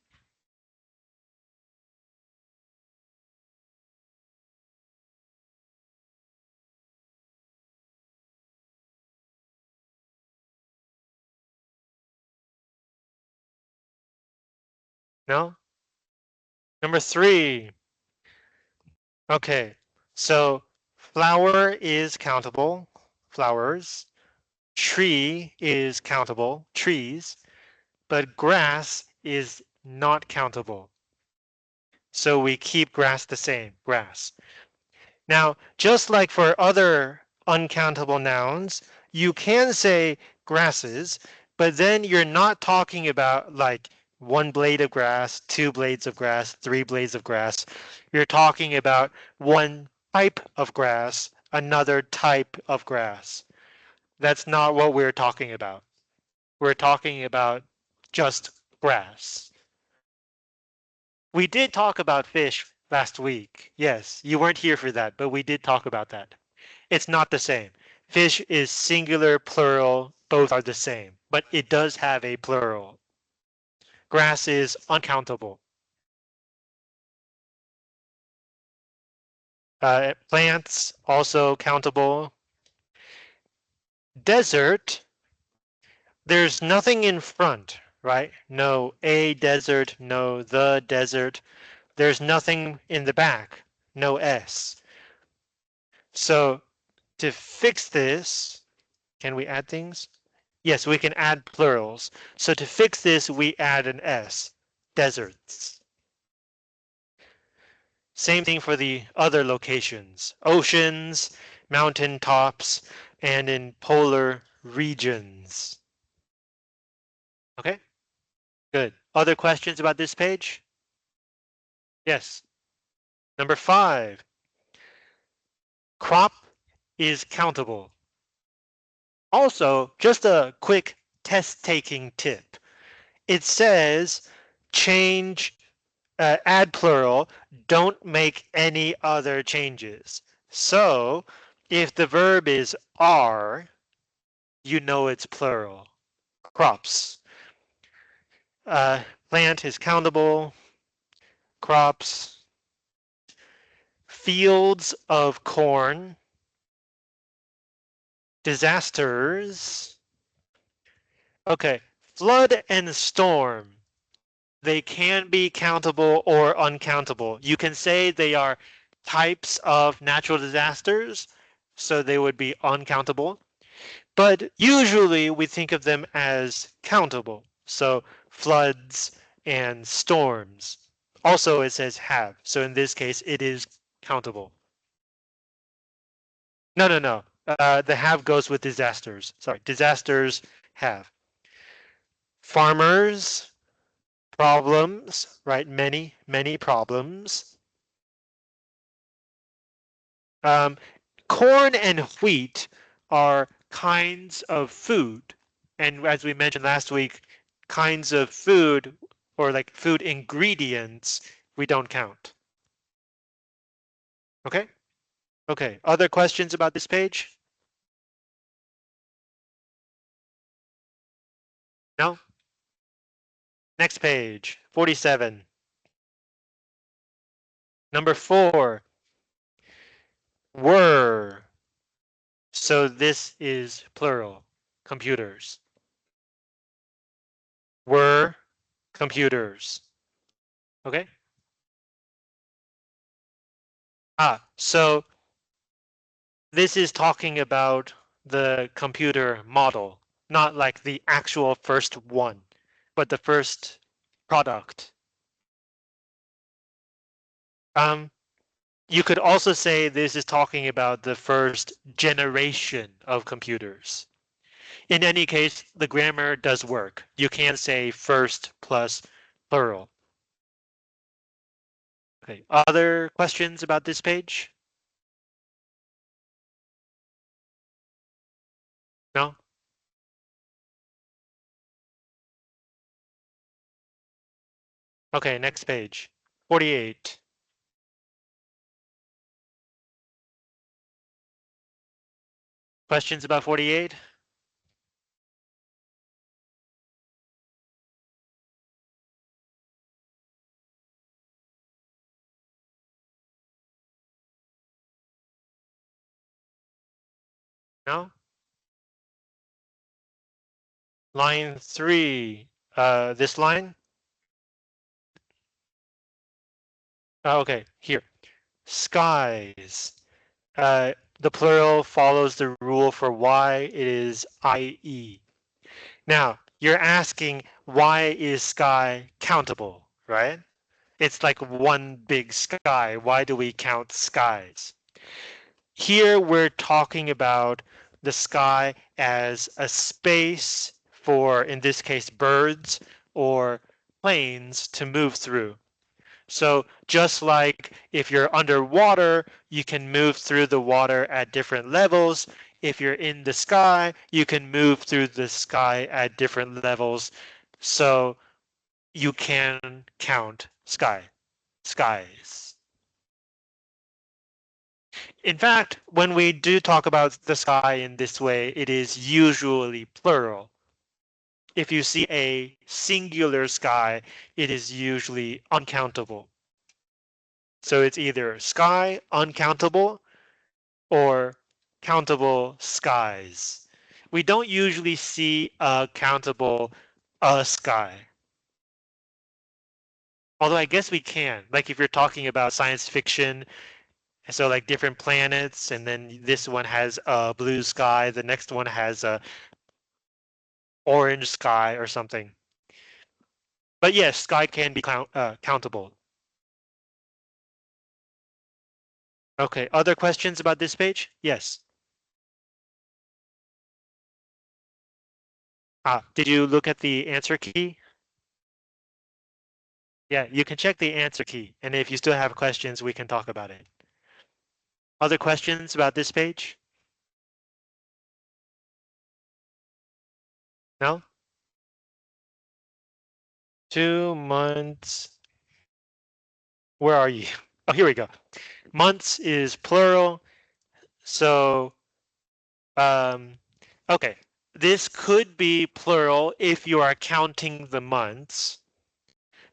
No? Number 3. Okay, so flower is countable, flowers. Tree is countable, trees. But grass is not countable. So we keep grass the same, grass. Now, just like for other uncountable nouns, you can say grasses, but then you're not talking about like one blade of grass, two blades of grass, three blades of grass. You're talking about one type of grass, another type of grass. That's not what we're talking about. We're talking about just grass. We did talk about fish last week. Yes, you weren't here for that, but we did talk about that. It's not the same. Fish is singular, plural, both are the same, but it does have a plural. Grass is uncountable. Plants also countable. Desert, there's nothing in front, right? No a desert, no the desert. There's nothing in the back, no s. So to fix this, can we add things? Yes, we can add plurals. So to fix this, we add an S, deserts. Same thing for the other locations, oceans, mountain tops, and in polar regions. Okay, good. Other questions about this page? Yes. Number 5, crop is countable. Also, just a quick test-taking tip. It says change add plural, don't make any other changes. So if the verb is are, you know it's plural. Crops. Plant is countable. Crops. Fields of corn. Disasters. Okay, flood and storm. They can be countable or uncountable. You can say they are types of natural disasters, so they would be uncountable. But usually we think of them as countable. So floods and storms. Also it says have. So in this case, it is countable. No, no, no. The have goes with disasters. Sorry, disasters have. Farmers, problems, right? Many, many problems. Um, corn and wheat are kinds of food. And as we mentioned last week, kinds of food or like food ingredients, we don't count. Okay? Okay. Other questions about this page? No? Next page, 47. Number 4, were. So this is plural, computers. Were computers. Okay? So this is talking about the computer model, not like the actual first one, but the first product. You could also say this is talking about the first generation of computers. In any case, the grammar does work. You can say first plus plural. Okay, other questions about this page? No? Okay, next page. 48. Questions about 48? No? Line 3. This line? Oh, okay, here. Skies. The plural follows the rule for y. It is IE. Now, you're asking why is sky countable, right? It's like one big sky. Why do we count skies? Here we're talking about the sky as a space for, in this case, birds or planes to move through. So just like if you're underwater, you can move through the water at different levels. If you're in the sky, you can move through the sky at different levels. So you can count skies. In fact, when we do talk about the sky in this way, it is usually plural. If you see a singular sky, it is usually uncountable. So it's either sky, uncountable, or countable skies. We don't usually see a countable sky. Although I guess we can. Like if you're talking about science fiction, so like different planets, and then this one has a blue sky, the next one has a orange sky or something. But yes, sky can be countable. Okay, other questions about this page? Yes. Did you look at the answer key? Yeah, you can check the answer key. And if you still have questions, we can talk about it. Other questions about this page? No? 2 months. Where are you? Oh, here we go. Months is plural. So, okay. This could be plural if you are counting the months.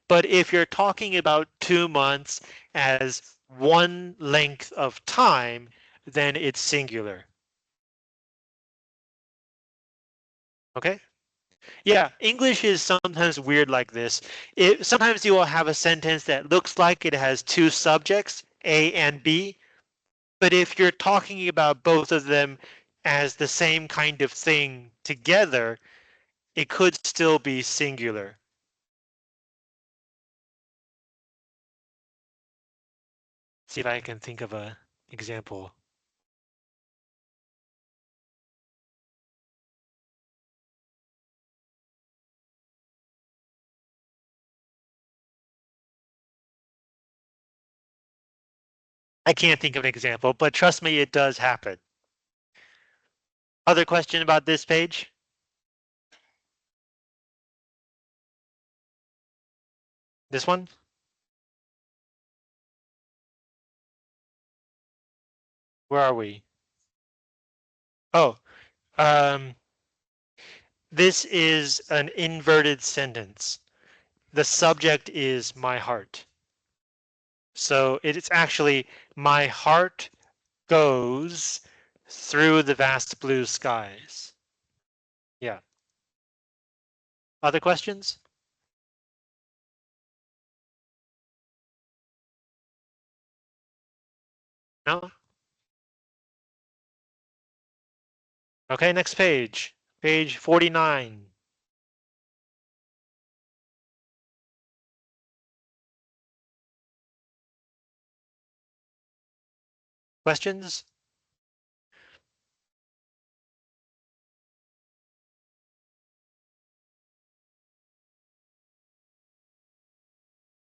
But if you're talking about 2 months as one length of time, then it's singular. Okay? Yeah, English is sometimes weird like this. Sometimes you will have a sentence that looks like it has two subjects, A and B, but if you're talking about both of them as the same kind of thing together, it could still be singular. See if I can think of an example. I can't think of an example, but trust me, it does happen. Other question about this page? This one? Where are we? Oh, um, this is an inverted sentence. The subject is my heart. So it's actually my heart goes through the vast blue skies. Yeah. Other questions? No? Okay, next page. Page 49. Questions?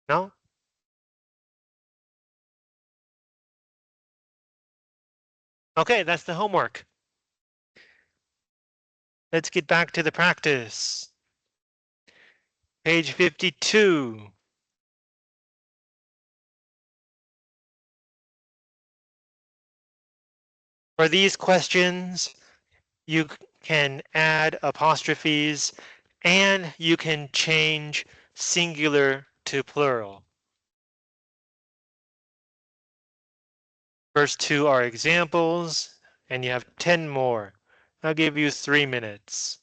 No? Okay, that's the homework. Let's get back to the practice. Page 52. For these questions, you can add apostrophes and you can change singular to plural. First two are examples, and you have 10 more. I'll give you 3 minutes.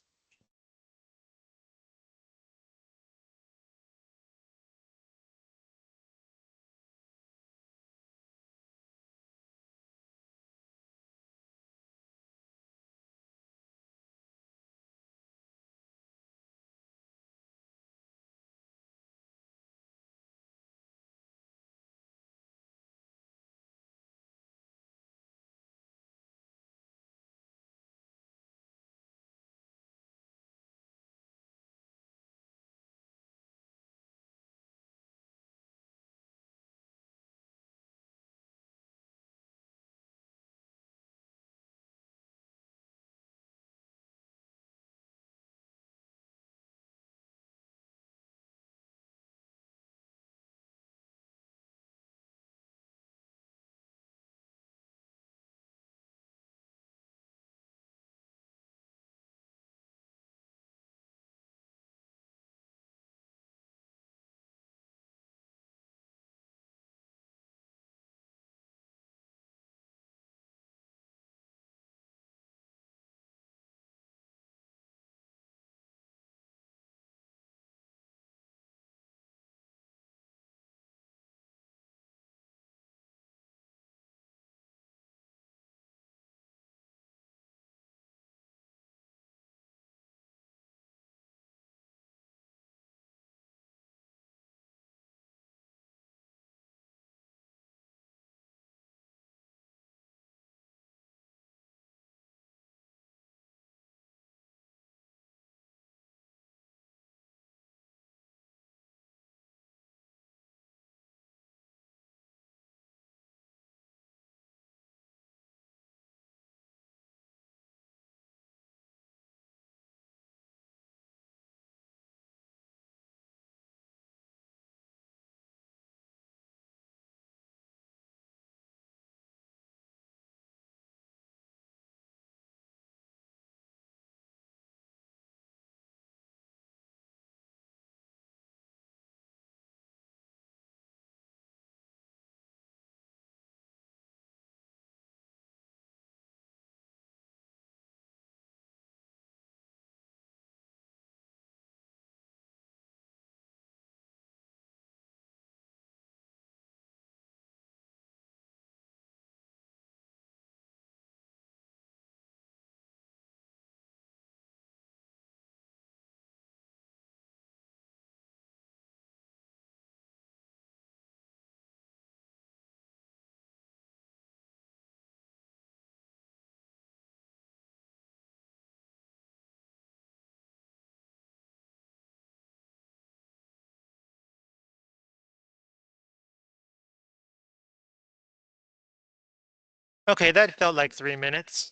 Okay, that felt like 3 minutes.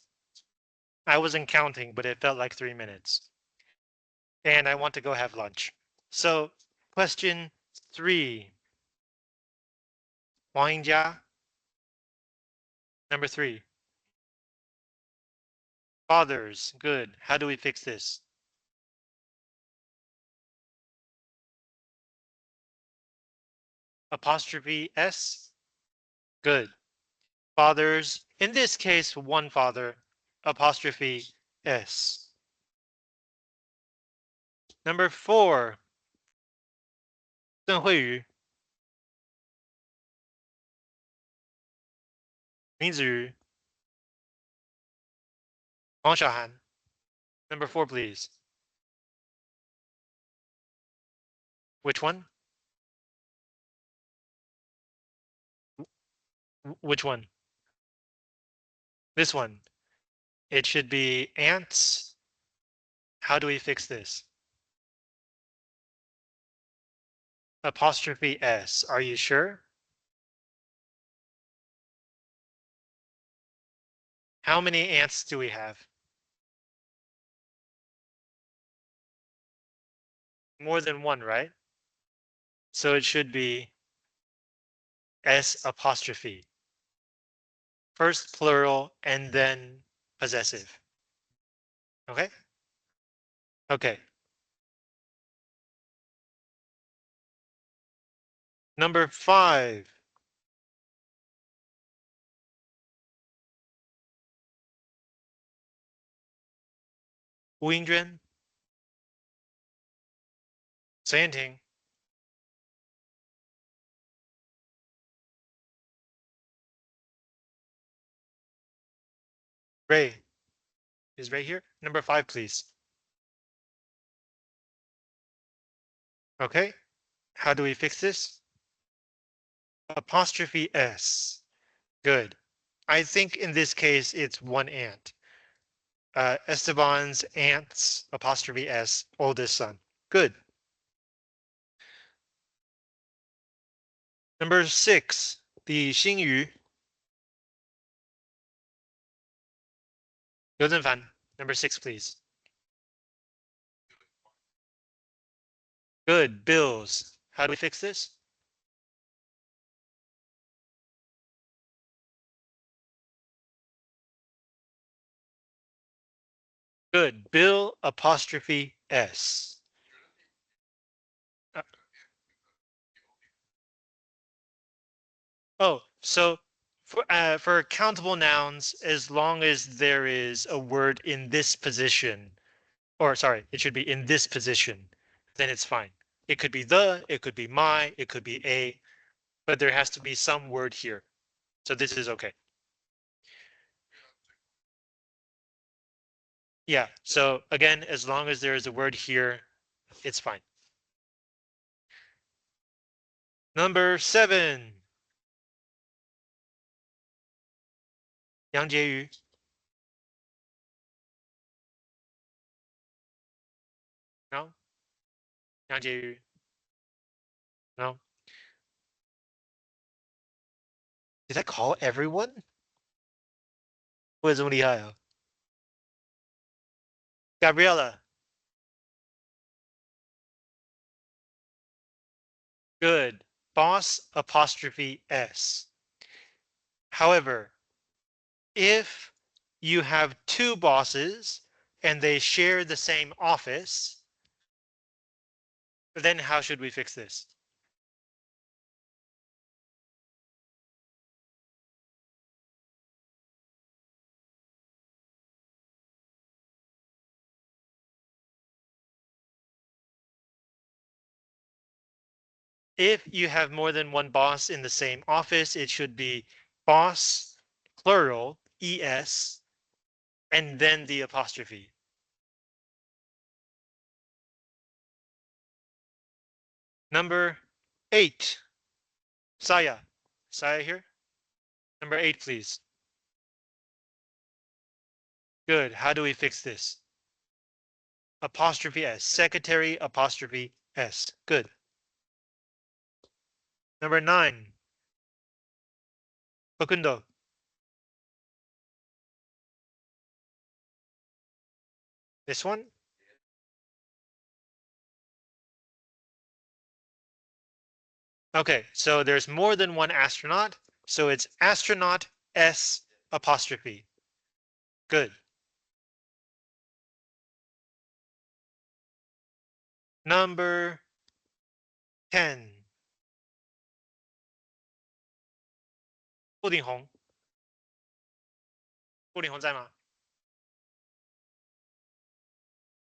I wasn't counting, but it felt like 3 minutes. And I want to go have lunch. So, question 3. Wangjia. Number 3. Fathers. Good. How do we fix this? Apostrophe S. Good. Fathers. In this case, one father. Apostrophe S. Number 4. 邓惠瑜。林子瑜。黄小涵. Number 4, please. Which one? Which one? This one. It should be ants. How do we fix this? Apostrophe S. Are you sure? How many ants do we have? More than one, right? So it should be S apostrophe. First plural and then possessive. Okay? Okay. Number 5. Wu Yingzhen. Saying. Ray is right here. Number 5, please. Okay. How do we fix this? Apostrophe S. Good. I think in this case, it's one ant. Esteban's aunt's apostrophe S, oldest son. Good. Number 6, the Xingyu. Liu Zhenfan. Number 6, please. Good. Bills. How do we fix this? Good. Bill apostrophe S. Uh, Oh, so for countable nouns, as long as there is a word in this position, or sorry, it should be in this position, then it's fine. It could be the, it could be my, it could be a, but there has to be some word here. So this is okay. Yeah, so again, as long as there is a word here, it's fine. Number 7. Yang Jieyu. No? Yang Jieyu. No? Did I call everyone? 我有这么厉害啊 Gabriella. Good. Boss apostrophe S. However, if you have two bosses and they share the same office, then how should we fix this? If you have more than one boss in the same office, it should be boss, plural, ES, and then the apostrophe. Number 8. Saya. Saya here? Number 8, please. Good. How do we fix this? Apostrophe S. Secretary apostrophe S. Good. Number 9. Facundo. This one? Okay, so there's more than one astronaut. So it's astronaut S apostrophe. Good. Number 10. 顾鼎红。顾鼎红在吗?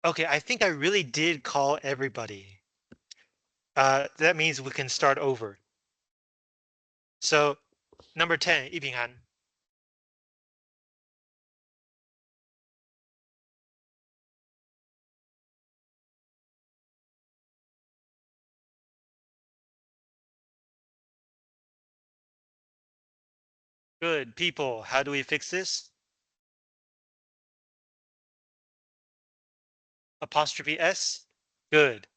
Okay, I think I really did call everybody. That means we can start over. So number 10, 易品涵. Good. People, how do we fix this? Apostrophe S? Good.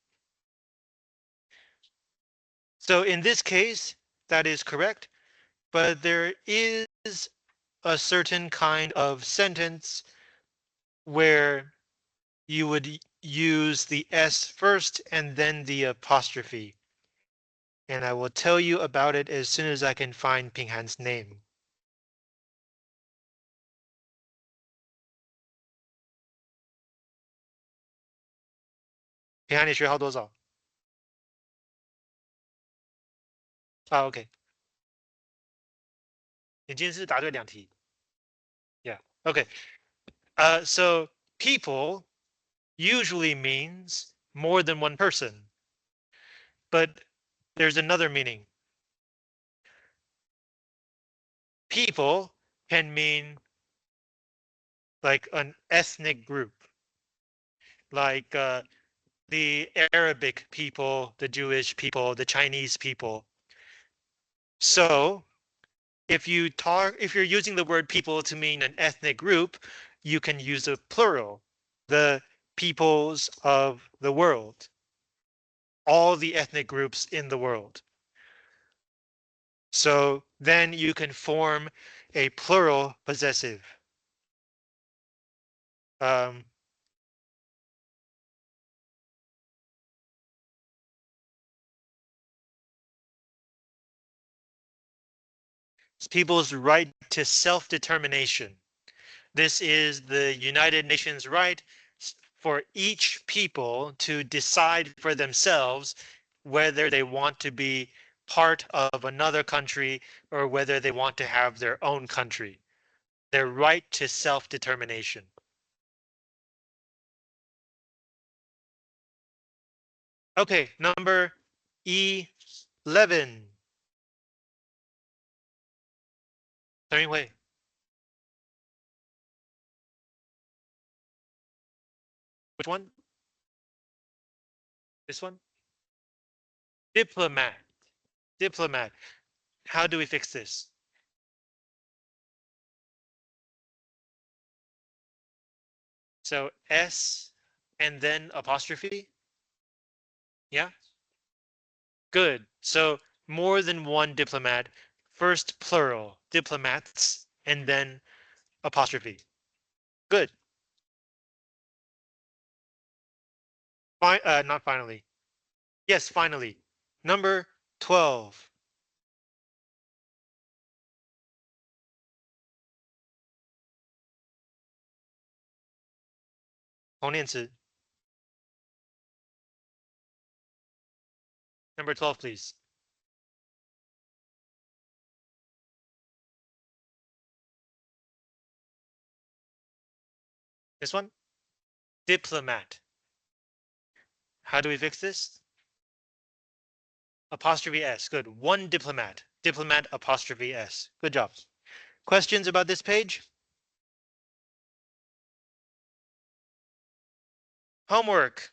So in this case, that is correct, but there is a certain kind of sentence where you would use the S first and then the apostrophe. And I will tell you about it as soon as I can find Pinghan's name. 平涵，你学好多少？啊，OK，你今天是答对2题。Yeah, okay. So people usually means more than one person, but there's another meaning. People can mean like an ethnic group, like the Arabic people, the Jewish people, the Chinese people. So if you're using the word people to mean an ethnic group, you can use a plural, the peoples of the world, all the ethnic groups in the world. So then you can form a plural possessive. Um, people's right to self-determination. This is the United Nations right for each people to decide for themselves whether they want to be part of another country or whether they want to have their own country. Their right to self-determination. Okay, number 11. 邓运会 Which one? This one? Diplomat. Diplomat. How do we fix this? So S and then apostrophe? Yeah? Good. So more than one diplomat. First plural, diplomats, and then apostrophe. Good. Not finally. Yes, finally. Number 12. 同念词. Number 12, please. This one? Diplomat. How do we fix this? Apostrophe S. Good. One diplomat. Diplomat apostrophe S. Good job. Questions about this page? Homework.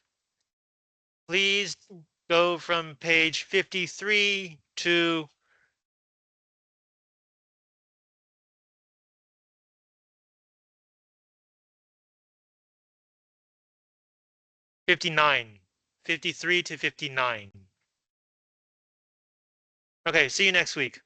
Please go from page 53 to 59. 53 to 59. Okay, see you next week.